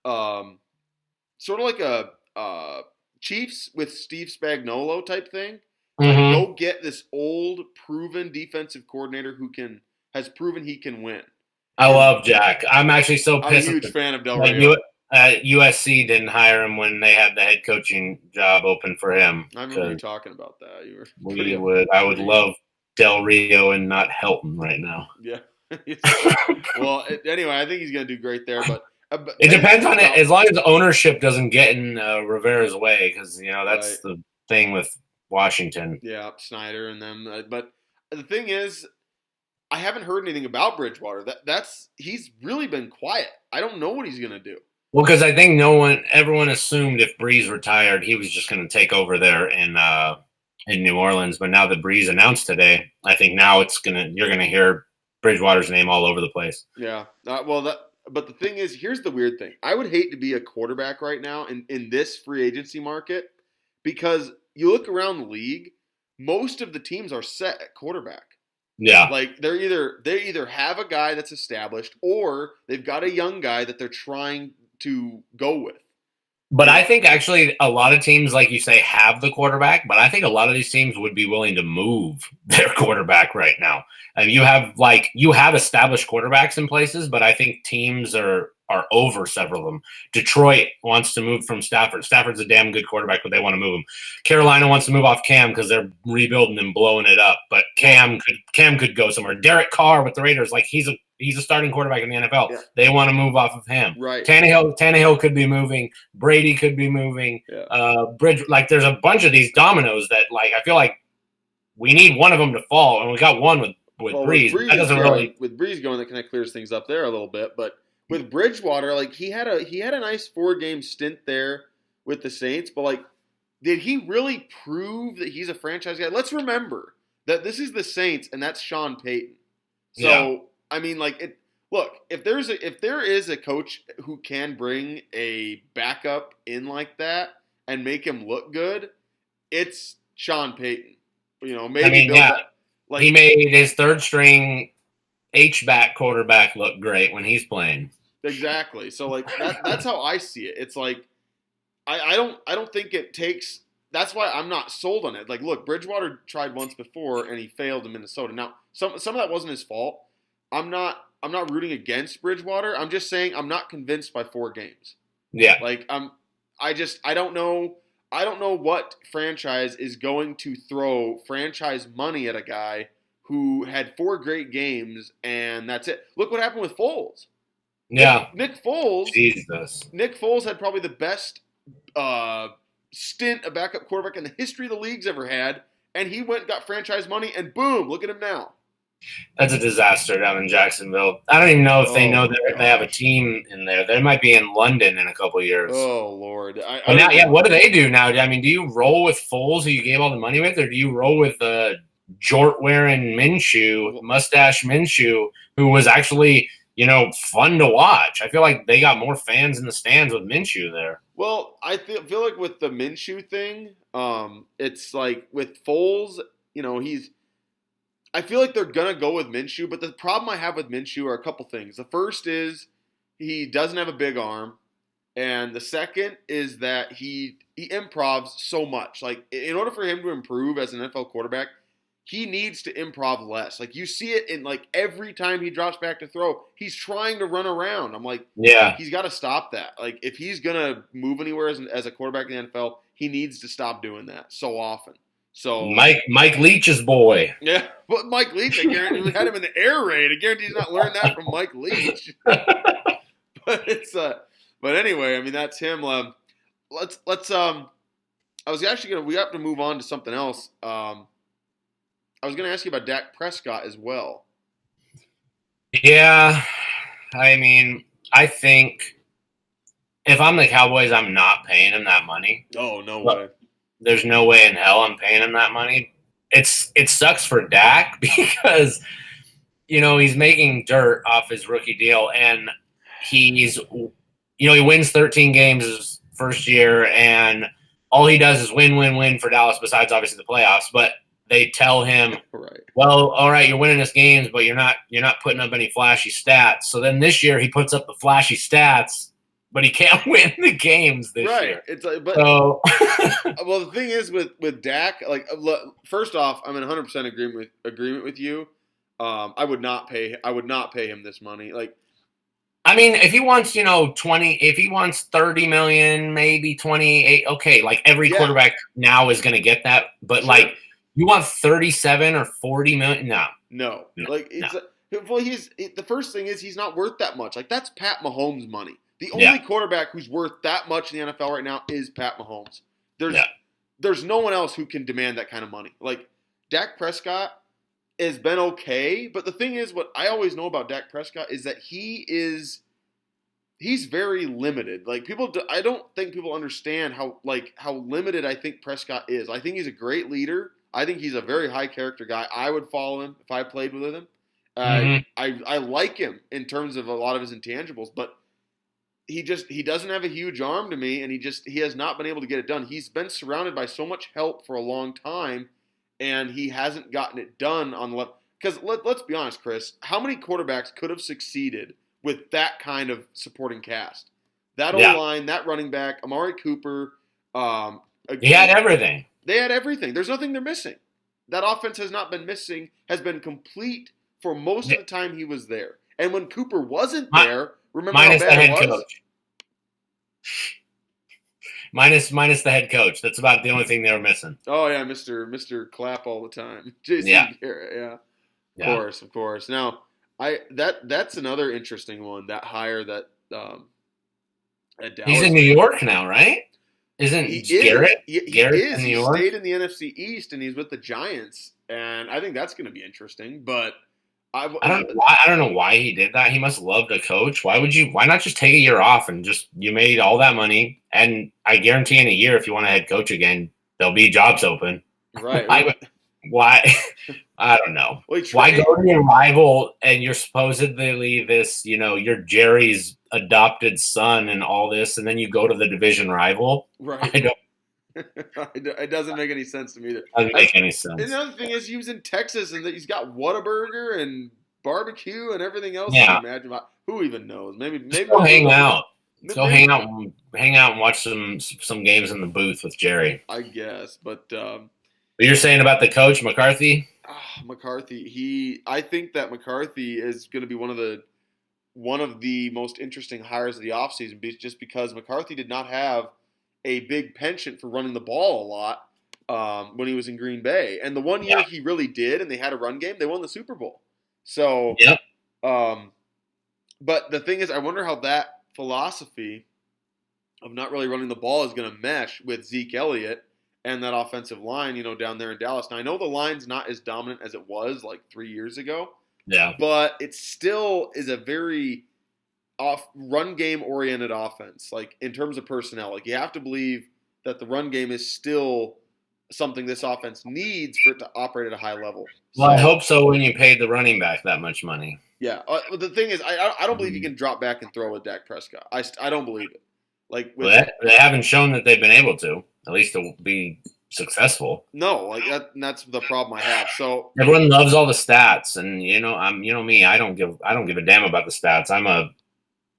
[SPEAKER 1] sort of like a Chiefs with Steve Spagnuolo type thing. Like, go get this old, proven defensive coordinator who has proven he can win.
[SPEAKER 2] I love Jack. I'm actually so pissed.
[SPEAKER 1] I'm a huge fan of Del Rio.
[SPEAKER 2] USC didn't hire him when they had the head coaching job open for him.
[SPEAKER 1] I remember you talking about that.
[SPEAKER 2] I would love Del Rio and not Helton right now.
[SPEAKER 1] Yeah. Well, anyway, I think he's going to do great there, but
[SPEAKER 2] it depends on it. As long as ownership doesn't get in Rivera's way, because that's the thing with Washington.
[SPEAKER 1] Yeah, Snyder and them. But the thing is, I haven't heard anything about Bridgewater. He's really been quiet. I don't know what he's going to do.
[SPEAKER 2] Well, because I think everyone assumed if Breeze retired, he was just going to take over there in New Orleans. But now that Breeze announced today, I think now you're going to hear Bridgewater's name all over the place.
[SPEAKER 1] Yeah. But the thing is, here's the weird thing. I would hate to be a quarterback right now in this free agency market because you look around the league, most of the teams are set at quarterback.
[SPEAKER 2] Yeah.
[SPEAKER 1] Like they either have a guy that's established or they've got a young guy that they're trying to go with.
[SPEAKER 2] But I think actually a lot of teams, like you say, have the quarterback, but I think a lot of these teams would be willing to move their quarterback right now. And you have established quarterbacks in places, but I think teams are over several of them. Detroit wants to move from Stafford. Stafford's a damn good quarterback, but they want to move him. Carolina wants to move off Cam because they're rebuilding and blowing it up. But Cam could go somewhere. Derek Carr with the Raiders, like he's a starting quarterback in the NFL. Yeah. They want to move off of him.
[SPEAKER 1] Right.
[SPEAKER 2] Tannehill could be moving. Brady could be moving. Yeah. There's a bunch of these dominoes that I feel like we need one of them to fall, and we got one with Breeze. That doesn't really
[SPEAKER 1] with Breeze going, that kind of clears things up there a little bit, but. With Bridgewater, he had a nice 4-game stint there with the Saints, but did he really prove that he's a franchise guy? Let's remember that this is the Saints and that's Sean Payton. So yeah. I mean, look, if there is a coach who can bring a backup in like that and make him look good, it's Sean Payton. Maybe
[SPEAKER 2] he made his third string H-back quarterback look great when he's playing.
[SPEAKER 1] Exactly. So that's how I see it. It's I don't think it takes. That's why I'm not sold on it. Look, Bridgewater tried once before and he failed in Minnesota. Now, some of that wasn't his fault. I'm not rooting against Bridgewater. I'm just saying I'm not convinced by 4 games.
[SPEAKER 2] Yeah.
[SPEAKER 1] I don't know. I don't know what franchise is going to throw franchise money at a guy who had 4 great games, and that's it. Look what happened with Foles.
[SPEAKER 2] Yeah.
[SPEAKER 1] Nick Foles.
[SPEAKER 2] Jesus.
[SPEAKER 1] Nick Foles had probably the best stint a backup quarterback in the history of the league's ever had, and he went and got franchise money, and boom, look at him now.
[SPEAKER 2] That's a disaster down in Jacksonville. I don't even know if they know that they have a team in there. They might be in London in a couple of years.
[SPEAKER 1] Oh, Lord.
[SPEAKER 2] What do they do now? I mean, do you roll with Foles, who you gave all the money with, or do you roll with jort-wearing Minshew, mustache Minshew, who was actually, fun to watch? I feel like they got more fans in the stands with Minshew there.
[SPEAKER 1] Well, I feel like with the Minshew thing, it's like with Foles, I feel like they're going to go with Minshew, but the problem I have with Minshew are a couple things. The first is he doesn't have a big arm, and the second is that he improvs so much. Like, in order for him to improve as an NFL quarterback, he needs to improv less. Like, you see it in, like, every time he drops back to throw, he's trying to run around. I'm like,
[SPEAKER 2] yeah,
[SPEAKER 1] he's got to stop that. Like, if he's going to move anywhere as a quarterback in the NFL, he needs to stop doing that so often. So
[SPEAKER 2] Mike Leach's boy.
[SPEAKER 1] Yeah, but Mike Leach, I guarantee we had him in the air raid. I guarantee he's not learned that from Mike Leach. But anyway, I mean, that's him. Let's I was actually we have to move on to something else. I was gonna ask you about Dak Prescott as well.
[SPEAKER 2] Yeah, I mean, I think if I'm the Cowboys, I'm not paying him that money.
[SPEAKER 1] Oh, no way.
[SPEAKER 2] There's no way in hell I'm paying him that money. It sucks for Dak because, he's making dirt off his rookie deal, and he wins 13 games his first year, and all he does is win for Dallas, besides obviously the playoffs. But they tell him,
[SPEAKER 1] right,
[SPEAKER 2] well, all right, you're winning us games, but you're not putting up any flashy stats. So then this year he puts up the flashy stats, but he can't win the games this year.
[SPEAKER 1] It's like, but
[SPEAKER 2] so
[SPEAKER 1] well, the thing is with Dak, like, first off, I'm in 100% agreement with you. I would not pay him this money. Like,
[SPEAKER 2] I mean, if he wants, 20, if he wants 30 million, maybe 28, okay, like every quarterback now is going to get that, but sure. Like, you want 37 or 40 million? No.
[SPEAKER 1] Like, it's well, the first thing is he's not worth that much. Like, that's Pat Mahomes' money. The only quarterback who's worth that much in the NFL right now is Pat Mahomes. There's no one else who can demand that kind of money. Like, Dak Prescott has been okay, but the thing is, what I always know about Dak Prescott is that he's very limited. Like, I don't think people understand how limited I think Prescott is. I think he's a great leader. I think he's a very high character guy. I would follow him if I played with him. I like him in terms of a lot of his intangibles, but he doesn't have a huge arm to me, and he has not been able to get it done. He's been surrounded by so much help for a long time, and he hasn't gotten it done on the level. Because let's be honest, Chris, how many quarterbacks could have succeeded with that kind of supporting cast? That O-line, that running back, Amari Cooper.
[SPEAKER 2] He had everything.
[SPEAKER 1] They had everything. There's nothing they're missing. That offense has not been missing, has been complete for most of the time he was there. And when Cooper wasn't there, remember how bad it was? Coach.
[SPEAKER 2] Minus the head coach. That's about the only thing they were missing.
[SPEAKER 1] Oh yeah, Mr. Clap all the time. Jason Garrett, yeah. Of course. Now, that's another interesting one. That hire that at Dallas.
[SPEAKER 2] He's in New York now, right? Isn't Garrett?
[SPEAKER 1] Garrett is.
[SPEAKER 2] In New
[SPEAKER 1] He
[SPEAKER 2] York?
[SPEAKER 1] stayed in the NFC East, and he's with the Giants, and I think that's going to be interesting. But
[SPEAKER 2] I don't know why he did that. He must love to coach. Why not just take a year off and you made all that money, and I guarantee in a year if you want to head coach again, there'll be jobs open.
[SPEAKER 1] Right.
[SPEAKER 2] Why? I don't know. Why go to your rival and you're supposedly this, you're Jerry's adopted son and all this, and then you go to the division rival?
[SPEAKER 1] Right. It doesn't make any sense to me either.
[SPEAKER 2] Doesn't make any sense.
[SPEAKER 1] And the other thing is he was in Texas and he's got Whataburger and barbecue and everything else.
[SPEAKER 2] Yeah.
[SPEAKER 1] Imagine who even knows? Maybe
[SPEAKER 2] go hang out. Go hang out and watch some games in the booth with Jerry.
[SPEAKER 1] I guess, but
[SPEAKER 2] you're saying about the coach McCarthy?
[SPEAKER 1] McCarthy. I think that McCarthy is going to be one of the most interesting hires of the offseason, just because McCarthy did not have a big penchant for running the ball a lot. when he was in Green Bay. And the one year he really did, and they had a run game, they won the Super Bowl. So,
[SPEAKER 2] Yep.
[SPEAKER 1] But the thing is, I wonder how that philosophy of not really running the ball is going to mesh with Zeke Elliott and that offensive line, down there in Dallas. Now, I know the line's not as dominant as it was like 3 years ago.
[SPEAKER 2] Yeah.
[SPEAKER 1] But it still is a very run game oriented offense, like in terms of personnel. Like you have to believe that the run game is still something this offense needs for it to operate at a high level.
[SPEAKER 2] Well, I hope so when you paid the running back that much money.
[SPEAKER 1] Yeah. The thing is, I don't believe you can drop back and throw with Dak Prescott. I don't believe it. Like
[SPEAKER 2] they haven't shown that they've been able to, at least to be successful.
[SPEAKER 1] No, like that's the problem I have. So
[SPEAKER 2] everyone loves all the stats, and me, I don't give a damn about the stats. I'm a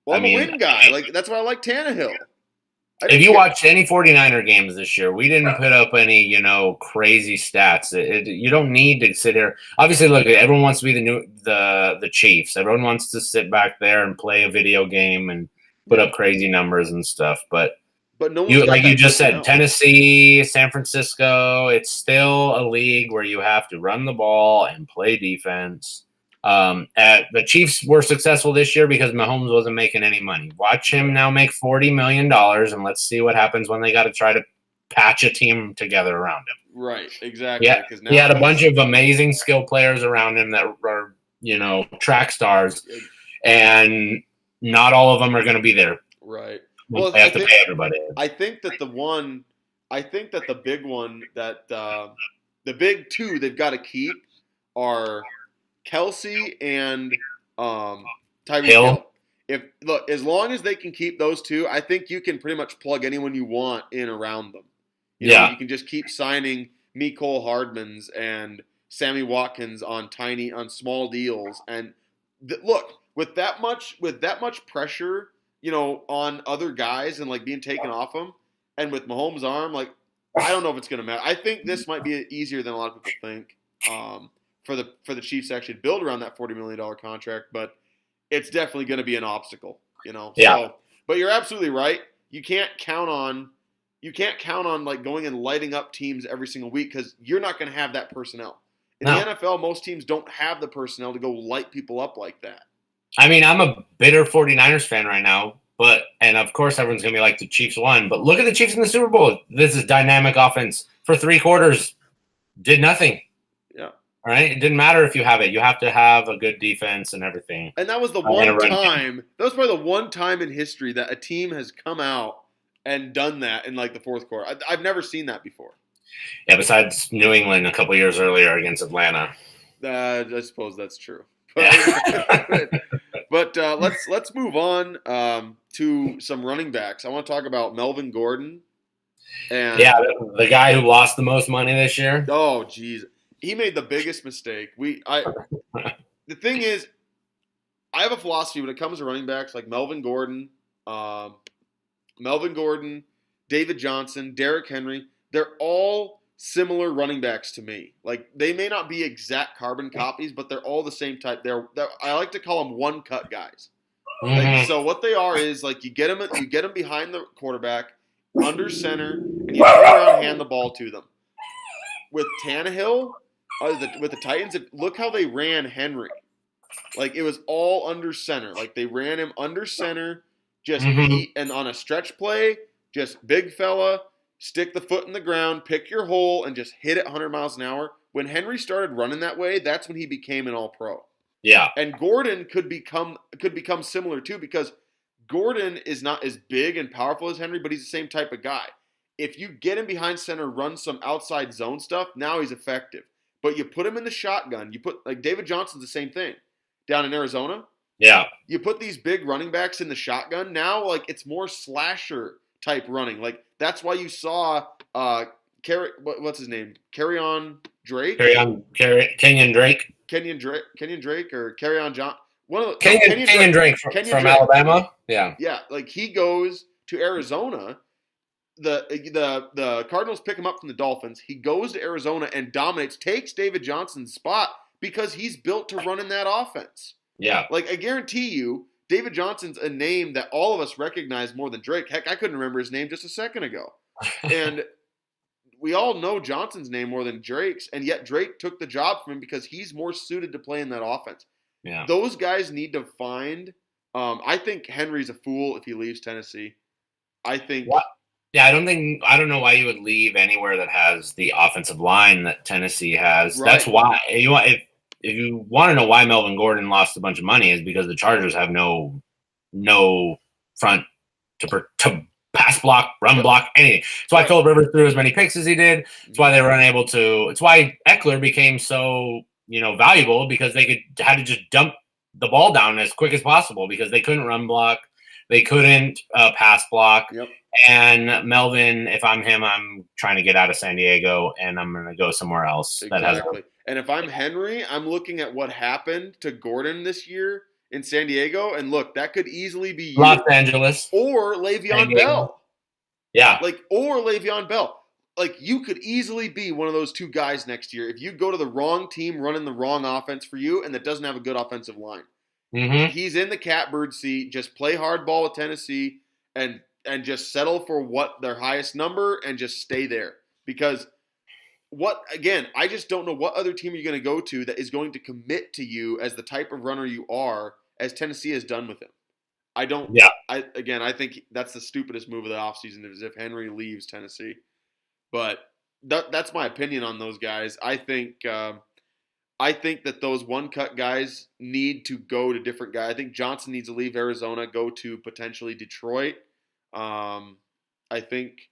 [SPEAKER 1] win guy. Like that's why I like Tannehill.
[SPEAKER 2] If you watched any 49er games this year, we didn't put up any, crazy stats. You don't need to sit here. Obviously, look, everyone wants to be the Chiefs. Everyone wants to sit back there and play a video game and put up crazy numbers and stuff. But
[SPEAKER 1] no,
[SPEAKER 2] like you just said, Tennessee, San Francisco, it's still a league where you have to run the ball and play defense. The Chiefs were successful this year because Mahomes wasn't making any money. Watch him now make $40 million, and let's see what happens when they got to try to patch a team together around him.
[SPEAKER 1] Right, exactly.
[SPEAKER 2] Yeah, he had a bunch of amazing skill players around him that are, track stars, and not all of them are going to be there.
[SPEAKER 1] Right.
[SPEAKER 2] Well, they have to pay everybody.
[SPEAKER 1] I think that the big one that the big two they've got to keep are Kelsey and Tyreek Hill. As long as they can keep those two, I think you can pretty much plug anyone you want in around them. You can just keep signing Mecole Hardmans and Sammy Watkins on small deals. And look, with that much pressure, on other guys and like being taken off them, and with Mahomes' arm, like I don't know if it's going to matter. I think this might be easier than a lot of people think. For the Chiefs to actually build around that $40 million contract, but it's definitely going to be an obstacle, Yeah. So, but you're absolutely right. You can't count on like going and lighting up teams every single week because you're not going to have that personnel. In the NFL, most teams don't have the personnel to go light people up like that.
[SPEAKER 2] I mean, I'm a bitter 49ers fan right now, and of course everyone's going to be like the Chiefs won, but look at the Chiefs in the Super Bowl. This is dynamic offense for 3 quarters. Did nothing.
[SPEAKER 1] Yeah.
[SPEAKER 2] All right. It didn't matter if you have it. You have to have a good defense and everything.
[SPEAKER 1] And that was the one time. That was probably the one time in history that a team has come out and done that in like the fourth quarter. I've never seen that before.
[SPEAKER 2] Yeah. Besides New England a couple years earlier against Atlanta.
[SPEAKER 1] I suppose that's true. But let's move on to some running backs. I want to talk about Melvin Gordon. And
[SPEAKER 2] the guy who lost the most money this year.
[SPEAKER 1] Oh, geez. He made the biggest mistake. The thing is, I have a philosophy when it comes to running backs like Melvin Gordon, David Johnson, Derrick Henry. They're all similar running backs to me. Like they may not be exact carbon copies, but they're all the same type. I like to call them one cut guys.
[SPEAKER 2] Mm-hmm.
[SPEAKER 1] Like, so what they are is like you get them behind the quarterback, under center, and you turn around and hand the ball to them. With Tannehill. With the Titans, look how they ran Henry. Like, it was all under center. Like, they ran him under center, and on a stretch play, just big fella, stick the foot in the ground, pick your hole, and just hit it 100 miles an hour. When Henry started running that way, that's when he became an all-pro.
[SPEAKER 2] Yeah.
[SPEAKER 1] And Gordon could become similar, too, because Gordon is not as big and powerful as Henry, but he's the same type of guy. If you get him behind center, run some outside zone stuff, now he's effective. But you put him in the shotgun. You put like David Johnson's the same thing down in Arizona.
[SPEAKER 2] Yeah.
[SPEAKER 1] You put these big running backs in the shotgun. Now, like it's more slasher type running. Like that's why you saw what's his name? Kenyon Drake.
[SPEAKER 2] Kenyon
[SPEAKER 1] Drake or Kerryon John.
[SPEAKER 2] Kenyon Drake from Alabama. Yeah.
[SPEAKER 1] Yeah. Like he goes to Arizona. The Cardinals pick him up from the Dolphins. He goes to Arizona and dominates, takes David Johnson's spot because he's built to run in that offense.
[SPEAKER 2] Yeah.
[SPEAKER 1] Like, I guarantee you, David Johnson's a name that all of us recognize more than Drake. Heck, I couldn't remember his name just a second ago. And we all know Johnson's name more than Drake's, and yet Drake took the job from him because he's more suited to play in that offense.
[SPEAKER 2] Yeah.
[SPEAKER 1] Those guys need to find. I think Henry's a fool if he leaves Tennessee. I think.
[SPEAKER 2] What? Yeah, I don't know why you would leave anywhere that has the offensive line that Tennessee has.
[SPEAKER 1] Right.
[SPEAKER 2] That's why if you want to know why Melvin Gordon lost a bunch of money is because the Chargers have no front to pass block, run block, anything. That's why Philip Rivers threw as many picks as he did. It's why they were unable to. It's why Eckler became so valuable, because they had to just dump the ball down as quick as possible because they couldn't run block, they couldn't pass block.
[SPEAKER 1] Yep.
[SPEAKER 2] And Melvin, if I'm him, I'm trying to get out of San Diego and I'm going to go somewhere else.
[SPEAKER 1] Exactly. And if I'm Henry, I'm looking at what happened to Gordon this year in San Diego, and look, that could easily be you.
[SPEAKER 2] Los Angeles
[SPEAKER 1] or Le'Veon Bell.
[SPEAKER 2] Yeah.
[SPEAKER 1] Or Le'Veon Bell. You could easily be one of those two guys next year if you go to the wrong team running the wrong offense for you and that doesn't have a good offensive line.
[SPEAKER 2] Mm-hmm.
[SPEAKER 1] He's in the catbird seat. Just play hardball with Tennessee and just settle for what their highest number and just stay there. Because I just don't know what other team you're going to go to that is going to commit to you as the type of runner you are, as Tennessee has done with him. I don't.
[SPEAKER 2] Yeah.
[SPEAKER 1] I think that's the stupidest move of the offseason is if Henry leaves Tennessee. But that's my opinion on those guys. I think that those one-cut guys need to go to different guys. I think Johnson needs to leave Arizona, go to potentially Detroit. I think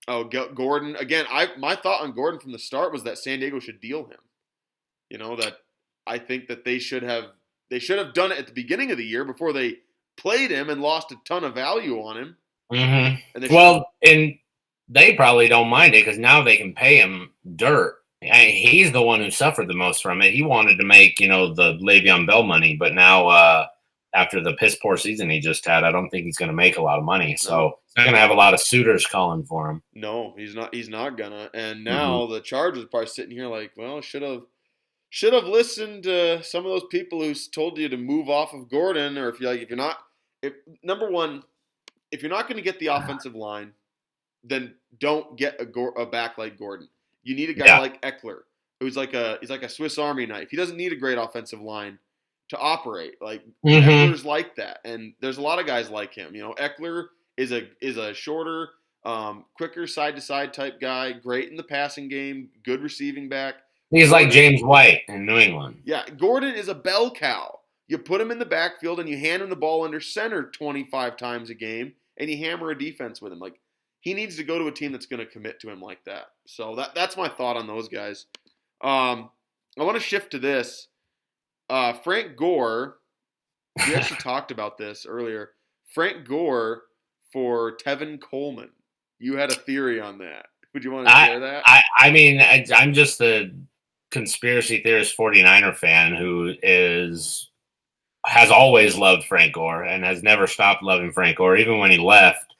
[SPEAKER 1] Gordon. Again, my thought on Gordon from the start was that San Diego should deal him. That I think that they should have done it at the beginning of the year before they played him and lost a ton of value on him.
[SPEAKER 2] Mm-hmm. And they probably don't mind it because now they can pay him dirt. He's the one who suffered the most from it. He wanted to make, the Le'Veon Bell money, but now after the piss poor season he just had, I don't think he's going to make a lot of money. So he's not going to have a lot of suitors calling for him.
[SPEAKER 1] No, he's not. He's not gonna. And now the Chargers are probably sitting here like, well, should have listened to some of those people who told you to move off of Gordon, or if you're not going to get the offensive line, then don't get a back like Gordon. You need a guy like Eckler, who's he's like a Swiss Army knife. He doesn't need a great offensive line to operate. Eckler's like that, and there's a lot of guys like him. Eckler is a shorter, quicker side to side type guy, great in the passing game, good receiving back.
[SPEAKER 2] He's like James White in New England.
[SPEAKER 1] Yeah, Gordon is a bell cow. You put him in the backfield and you hand him the ball under center 25 times a game, and you hammer a defense with him. He needs to go to a team that's going to commit to him like that. So that's my thought on those guys. I want to shift to this. Frank Gore, we actually talked about this earlier. Frank Gore for Tevin Coleman. You had a theory on that. Would you want to share that?
[SPEAKER 2] I'm just a conspiracy theorist 49er fan who has always loved Frank Gore and has never stopped loving Frank Gore. Even when he left,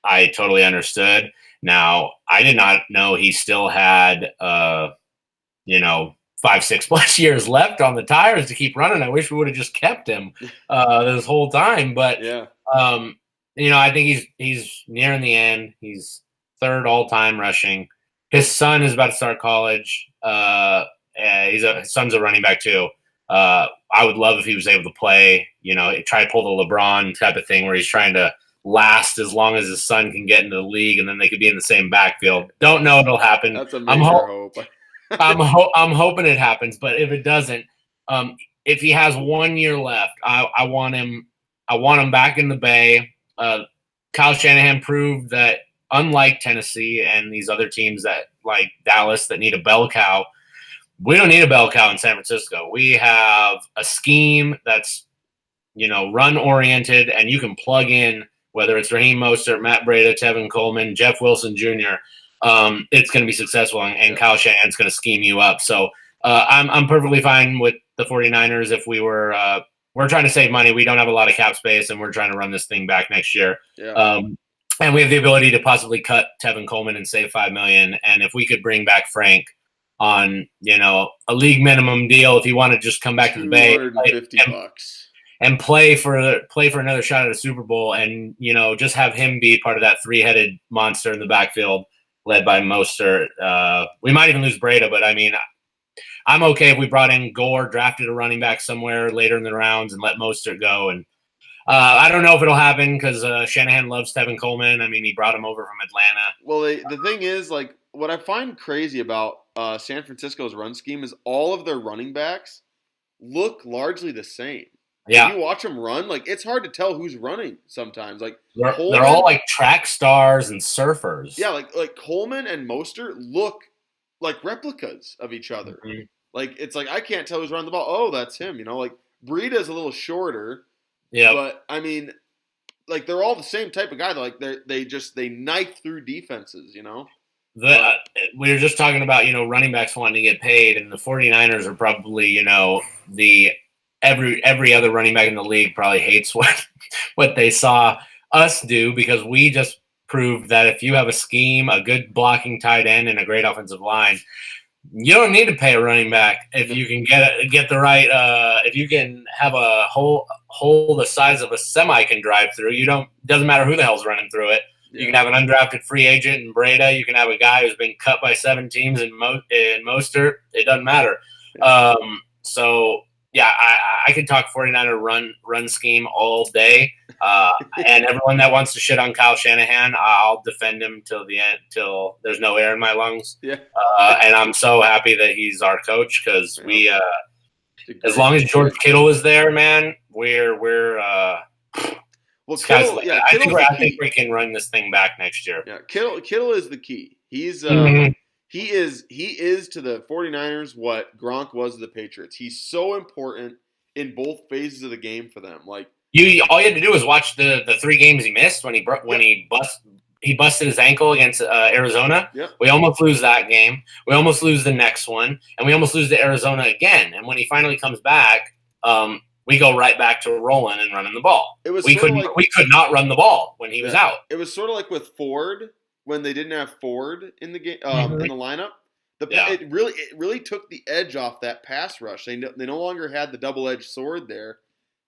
[SPEAKER 2] I totally understood. Now, I did not know he still had, 5-6+ years left on the tires to keep running. I wish we would have just kept him this whole time. But,
[SPEAKER 1] yeah.
[SPEAKER 2] I think he's nearing the end. He's third all-time rushing. His son is about to start college. His son's a running back too. I would love if he was able to play, try to pull the LeBron type of thing where he's trying to last as long as his son can get into the league, and then they could be in the same backfield. Don't know it'll happen.
[SPEAKER 1] That's a major hope.
[SPEAKER 2] I'm hoping it happens, but if it doesn't, if he has 1 year left, I want him back in the Bay. Kyle Shanahan proved that unlike Tennessee and these other teams that like Dallas that need a bell cow, we don't need a bell cow in San Francisco. We have a scheme that's, run oriented, and you can plug in whether it's Raheem Mostert, Matt Breida, Tevin Coleman, Jeff Wilson Jr. It's going to be successful, and Kyle Shanahan's going to scheme you up. So I'm perfectly fine with the 49ers if we're trying to save money. We don't have a lot of cap space, and we're trying to run this thing back next year.
[SPEAKER 1] Yeah.
[SPEAKER 2] And we have the ability to possibly cut Tevin Coleman and save $5 million. And if we could bring back Frank on, a league minimum deal, if he wanted to just come back to the Bay
[SPEAKER 1] $250
[SPEAKER 2] and play for another shot at a Super Bowl, and just have him be part of that three-headed monster in the backfield led by Mostert. We might even lose Breda, but I mean, I'm okay if we brought in Gore, drafted a running back somewhere later in the rounds, and let Mostert go. And I don't know if it'll happen because Shanahan loves Tevin Coleman. I mean, he brought him over from Atlanta.
[SPEAKER 1] Well, the thing is, like, what I find crazy about San Francisco's run scheme is all of their running backs look largely the same.
[SPEAKER 2] Yeah.
[SPEAKER 1] If you watch them run, like, it's hard to tell who's running sometimes. Like,
[SPEAKER 2] they're all like track stars and surfers.
[SPEAKER 1] Yeah, like Coleman and Mostert look like replicas of each other. Mm-hmm. Like, it's like I can't tell who's running the ball. Oh, that's him. Like, Breida's a little shorter. Yeah. But I mean, like, they're all the same type of guy. Like, they knife through defenses.
[SPEAKER 2] We were just talking about running backs wanting to get paid, and the 49ers are probably the every other running back in the league probably hates what they saw us do, because we just proved that if you have a scheme, a good blocking tight end, and a great offensive line, you don't need to pay a running back if you can get the right. If you can have a hole the size of a semi can drive through, doesn't matter who the hell's running through it. Yeah. You can have an undrafted free agent in Breda. You can have a guy who's been cut by 7 teams in Mostert. It doesn't matter. Yeah. So yeah, I could talk 49er run scheme all day. And everyone that wants to shit on Kyle Shanahan, I'll defend him till the end, till there's no air in my lungs. Yeah. And I'm so happy that he's our coach, because we, as long as George Kittle is there, man, we're
[SPEAKER 1] well, Kittle,
[SPEAKER 2] I think we can run this thing back next year.
[SPEAKER 1] Yeah, Kittle is the key. He's he is to the 49ers what Gronk was to the Patriots. He's so important in both phases of the game for them. Like,
[SPEAKER 2] all you had to do was watch the 3 games he missed when he busted his ankle against Arizona. Yep. We almost lose that game. We almost lose the next one, and we almost lose to Arizona again. And when he finally comes back, we go right back to rolling and running the ball. We could not run the ball when he was out.
[SPEAKER 1] It was sort of like with Ford when they didn't have Ford in the game in the lineup. It really took the edge off that pass rush. They no longer had the double-edged sword there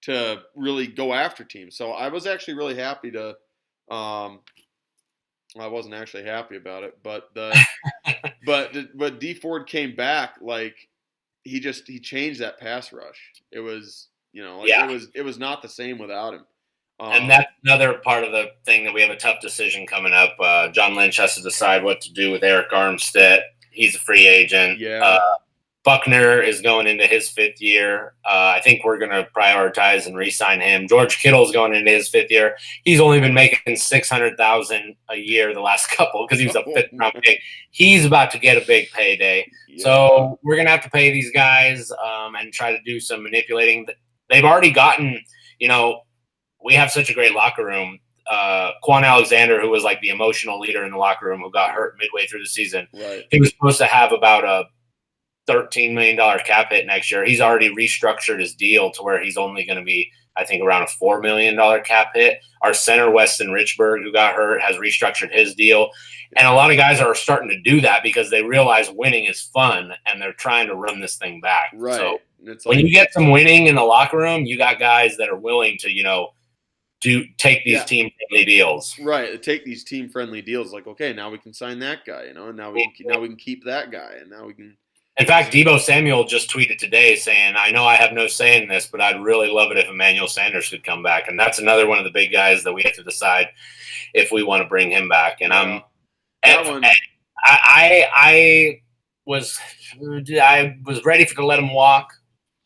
[SPEAKER 1] to really go after teams. So I was actually really happy to. I wasn't actually happy about it, but but D Ford came back, like he changed that pass rush. It was it was not the same without him.
[SPEAKER 2] And that's another part of the thing that we have a tough decision coming up. John Lynch has to decide what to do with Eric Armstead. He's a free agent.
[SPEAKER 1] Yeah.
[SPEAKER 2] Buckner is going into his 5th year. I think we're going to prioritize and re-sign him. George Kittle's going into his 5th year. He's only been making $600,000 a year the last couple because he was a 5th-round pick. He's about to get a big payday. Yeah. So we're going to have to pay these guys and try to do some manipulating. They've already gotten, we have such a great locker room. Quan Alexander, who was like the emotional leader in the locker room, who got hurt midway through the season.
[SPEAKER 1] Right.
[SPEAKER 2] He was supposed to have about a $13 million cap hit next year. He's already restructured his deal to where he's only going to be, I think, around a $4 million cap hit. Our center, Weston Richburg, who got hurt, has restructured his deal. And a lot of guys are starting to do that because they realize winning is fun and they're trying to run this thing back.
[SPEAKER 1] Right.
[SPEAKER 2] So when you get some winning in the locker room, you got guys that are willing to, take these team-friendly deals.
[SPEAKER 1] Right. Take these team-friendly deals. Like, okay, now we can sign that guy, and now we can keep that guy, and now we can.
[SPEAKER 2] In fact, Deebo Samuel just tweeted today saying, I know I have no say in this, but I'd really love it if Emmanuel Sanders could come back. And that's another one of the big guys that we have to decide if we want to bring him back. And I was ready to let him walk,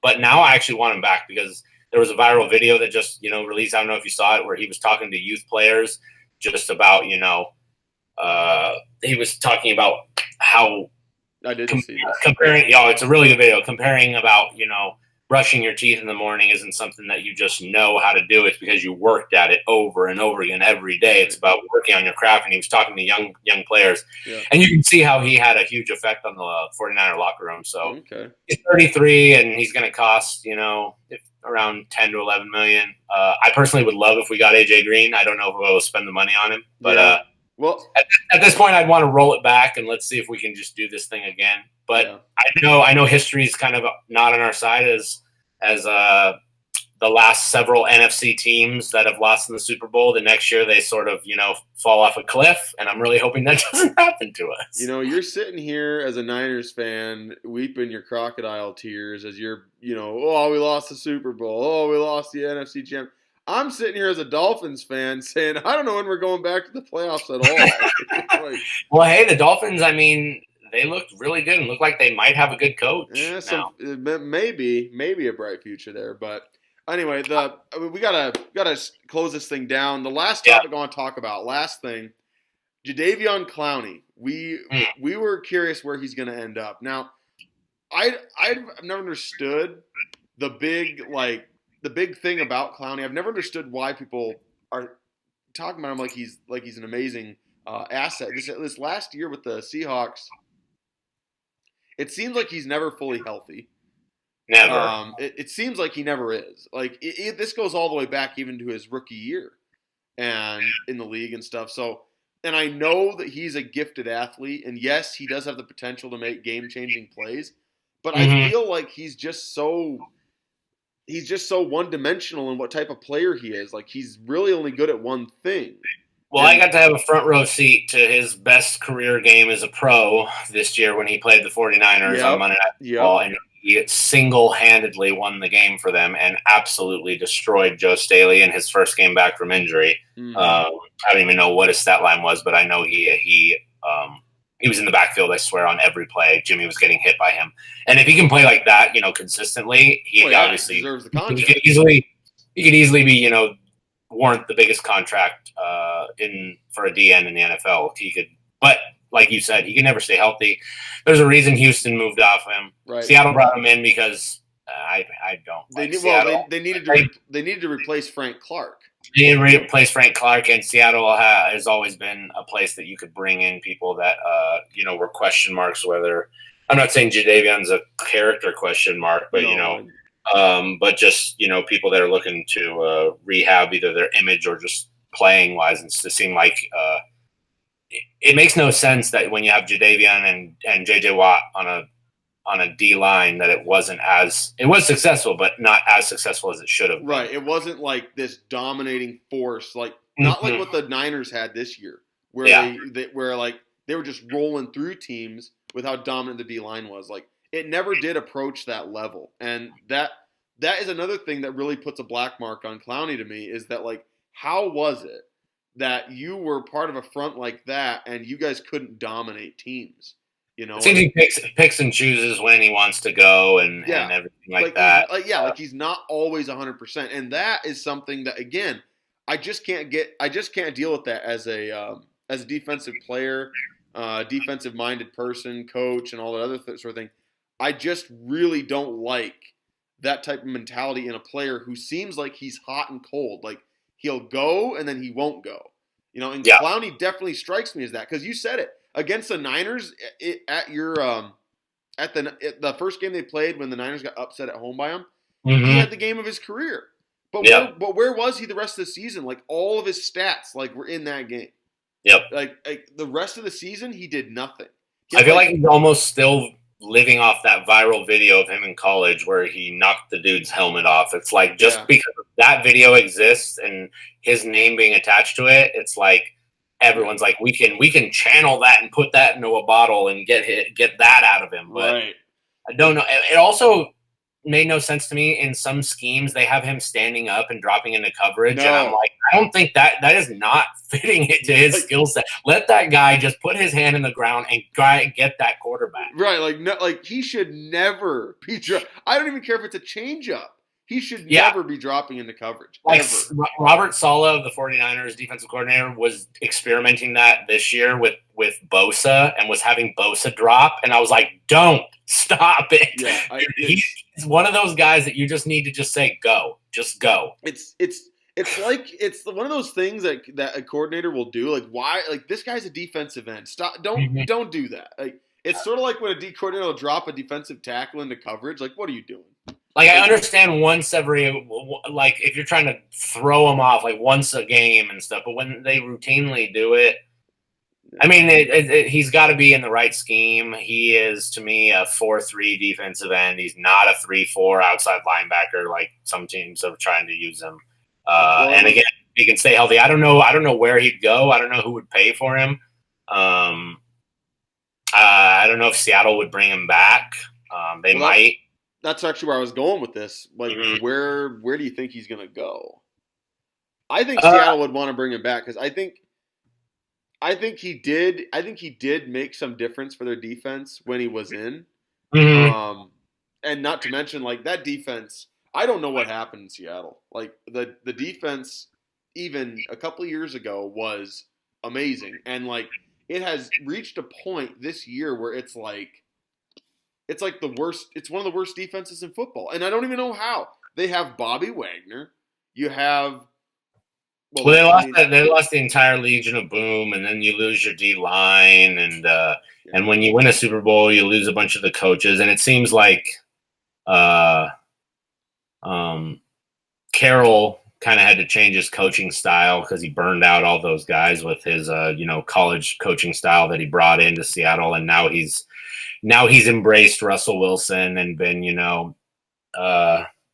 [SPEAKER 2] but now I actually want him back because there was a viral video that just, released. I don't know if you saw it, where he was talking to youth players just about, he was talking about how,
[SPEAKER 1] I didn't see that.
[SPEAKER 2] Comparing, it's a really good video. Comparing about, brushing your teeth in the morning isn't something that you just know how to do. It's because you worked at it over and over again every day. It's about working on your craft. And he was talking to young players. Yeah. And you can see how he had a huge effect on the 49er locker room. So He's 33 and he's going to cost, around 10 to 11 million. I personally would love if we got AJ Green. I don't know if we'll spend the money on him, but
[SPEAKER 1] well,
[SPEAKER 2] at this point, I'd want to roll it back and let's see if we can just do this thing again. But I know history is kind of not on our side as the last several NFC teams that have lost in the Super Bowl, the next year they sort of, fall off a cliff. And I'm really hoping that doesn't happen to us.
[SPEAKER 1] You're sitting here as a Niners fan, weeping your crocodile tears as you're, oh, we lost the Super Bowl. Oh, we lost the NFC champ. I'm sitting here as a Dolphins fan saying, I don't know when we're going back to the playoffs at all.
[SPEAKER 2] Well, hey, the Dolphins, I mean, they looked really good and look like they might have a good coach.
[SPEAKER 1] Yeah, maybe a bright future there. But anyway, we gotta close this thing down. The last topic I want to talk about, last thing, JADEVEON CLOWNEY. We were curious where he's going to end up. Now, I've never understood the big thing about CLOWNEY. I've never understood why people are talking about him like he's an amazing asset. This last year with the Seahawks, it seems like he's never fully healthy.
[SPEAKER 2] Never.
[SPEAKER 1] It seems like he never is. This goes all the way back even to his rookie year, and in the league and stuff. So, and I know that he's a gifted athlete, and yes, he does have the potential to make game-changing plays. But I feel like he's just so one-dimensional in what type of player he is. Like, he's really only good at one thing.
[SPEAKER 2] Well, I got to have a front row seat to his best career game as a pro this year when he played the 49ers on Monday Night Football, and he single-handedly won the game for them and absolutely destroyed Joe Staley in his first game back from injury. I don't even know what his stat line was, but I know he was in the backfield, I swear, on every play. Jimmy was getting hit by him. And if he can play like that, consistently, he obviously
[SPEAKER 1] deserves the contract.
[SPEAKER 2] He could easily be, warrant the biggest contract for a DN in the NFL. But like you said, he can never stay healthy. There's a reason Houston moved off him.
[SPEAKER 1] Right.
[SPEAKER 2] Seattle brought him in because I don't.
[SPEAKER 1] They needed to replace Frank Clark.
[SPEAKER 2] They need to replace Frank Clark, and Seattle has always been a place that you could bring in people that were question marks. Whether I'm not saying JADEVEON's a character question mark, but but just people that are looking to rehab either their image or just playing wise, and to seem like it makes no sense that when you have JADEVEON and JJ Watt on a D line that it was successful, but not as successful as it should have been.
[SPEAKER 1] Right. It wasn't like this dominating force, not like what the Niners had this year, where they were just rolling through teams with how dominant the D line was. Like, it never did approach that level. And that is another thing that really puts a black mark on Clowney to me, is that, how was it that you were part of a front like that and you guys couldn't dominate teams?
[SPEAKER 2] It seems he picks and chooses when he wants to go and everything like that.
[SPEAKER 1] He's not always 100%. And that is something that, again, I just can't deal with that as a defensive player, defensive-minded person, coach, and all that other sort of thing. I just really don't like that type of mentality in a player who seems like he's hot and cold. Like, he'll go and then he won't go. Clowney definitely strikes me as that, because you said it. Against the Niners at the first game they played when the Niners got upset at home by him, he had the game of his career. But where was he the rest of the season? Like, all of his stats were in that game.
[SPEAKER 2] Yep.
[SPEAKER 1] Like the rest of the season, he did nothing.
[SPEAKER 2] I feel like he's almost still living off that viral video of him in college where he knocked the dude's helmet off. It's like, just because that video exists and his name being attached to it, it's like everyone's like, we can channel that and put that into a bottle and get that out of him. But I don't know. It also made no sense to me. In some schemes, they have him standing up and dropping into coverage. No. And I'm like, I don't think that is not fitting it to his skill set. Let that guy just put his hand in the ground and try and get that quarterback.
[SPEAKER 1] Right. He should never be I don't even care if it's a changeup. He should never be dropping into coverage.
[SPEAKER 2] Robert Saleh of the 49ers defensive coordinator was experimenting that this year with Bosa and was having Bosa drop. And I was like, don't stop it. Yeah, he's one of those guys that you just need to just say, go. Just go.
[SPEAKER 1] It's one of those things that a coordinator will do. Like, why? Like, this guy's a defensive end. Stop. Don't do that. Like, it's sort of like when a D coordinator will drop a defensive tackle into coverage. Like, what are you doing?
[SPEAKER 2] Like, I understand once every, if you're trying to throw them off, once a game and stuff, but when they routinely do it, I mean, he's got to be in the right scheme. He is, to me, a 4-3 defensive end. He's not a 3-4 outside linebacker like some teams are trying to use him. And again, he can stay healthy. I don't know where he'd go. I don't know who would pay for him. I don't know if Seattle would bring him back. They might.
[SPEAKER 1] That's actually where I was going with this. Like, where do you think he's going to go? I think Seattle would want to bring him back because I think he did. I think he did make some difference for their defense when he was in. And not to mention, like, that defense. I don't know what happened in Seattle. Like, the defense, even a couple of years ago, was amazing, and like it has reached a point this year where it's like the worst. It's one of the worst defenses in football, and I don't even know how. They have Bobby Wagner. You have.
[SPEAKER 2] They lost the entire Legion of Boom, and then you lose your D line, and when you win a Super Bowl, you lose a bunch of the coaches, and it seems like Carroll kind of had to change his coaching style because he burned out all those guys with his college coaching style that he brought into Seattle, and now he's embraced Russell Wilson and been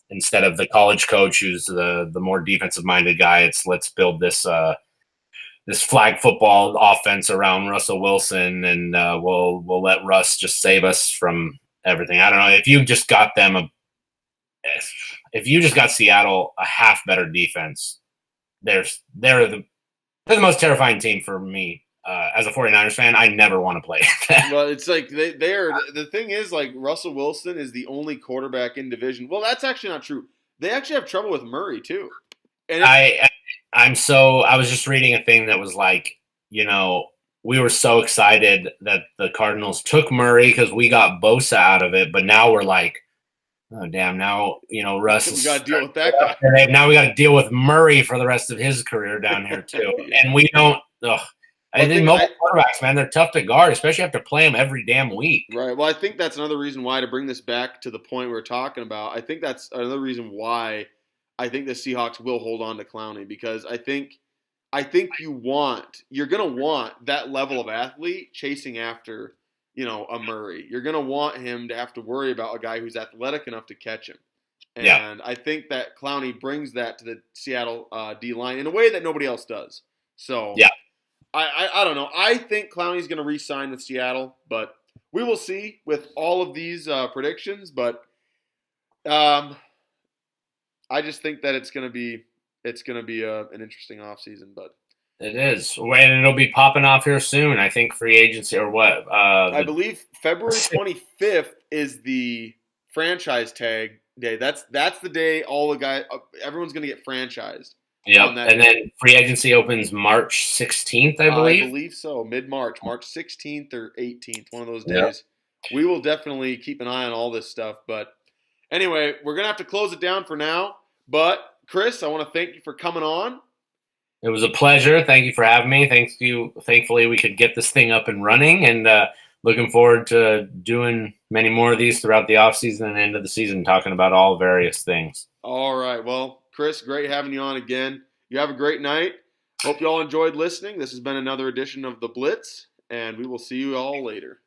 [SPEAKER 2] instead of the college coach who's the more defensive minded guy, it's let's build this flag football offense around Russell Wilson, and we'll let Russ just save us from everything. I don't know if you just got Seattle a half better defense, they're the most terrifying team for me as a 49ers fan. I never want to play them.
[SPEAKER 1] Well, it's like they're the thing is, like, Russell Wilson is the only quarterback in division. Well, that's actually not true. They actually have trouble with Murray too. And
[SPEAKER 2] I was just reading a thing that was like, we were so excited that the Cardinals took Murray because we got Bosa out of it, but now we're like, oh damn! Now Russ.
[SPEAKER 1] We got to deal with that guy.
[SPEAKER 2] Now we got to deal with Murray for the rest of his career down here too, and we don't. I think most quarterbacks, man, they're tough to guard, especially after playing them every damn week.
[SPEAKER 1] Right. Well, I think that's another reason why, to bring this back to the point we were talking about, I think that's another reason why I think the Seahawks will hold on to Clowney, because I think you're going to want that level of athlete chasing after, a Murray. You're going to want him to have to worry about a guy who's athletic enough to catch him. And I think that Clowney brings that to the Seattle D-line in a way that nobody else does. So I don't know. I think Clowney's going to re-sign with Seattle, but we will see with all of these predictions. But I just think that it's going to be an interesting offseason. But
[SPEAKER 2] it is, and it'll be popping off here soon. I think free agency or what?
[SPEAKER 1] I believe February 25th is the franchise tag day. That's the day everyone's going to get franchised.
[SPEAKER 2] Yeah, and then free agency opens March 16th, I believe.
[SPEAKER 1] I believe so, mid-March, March 16th or 18th, one of those days. We will definitely keep an eye on all this stuff. But anyway, we're going to have to close it down for now. But, Chris, I want to thank you for coming on.
[SPEAKER 2] It was a pleasure. Thank you for having me. Thanks to you. Thankfully, we could get this thing up and running, and looking forward to doing many more of these throughout the offseason and end of the season, talking about all various things.
[SPEAKER 1] All right. Well, Chris, great having you on again. You have a great night. Hope you all enjoyed listening. This has been another edition of The Blitz, and we will see you all later.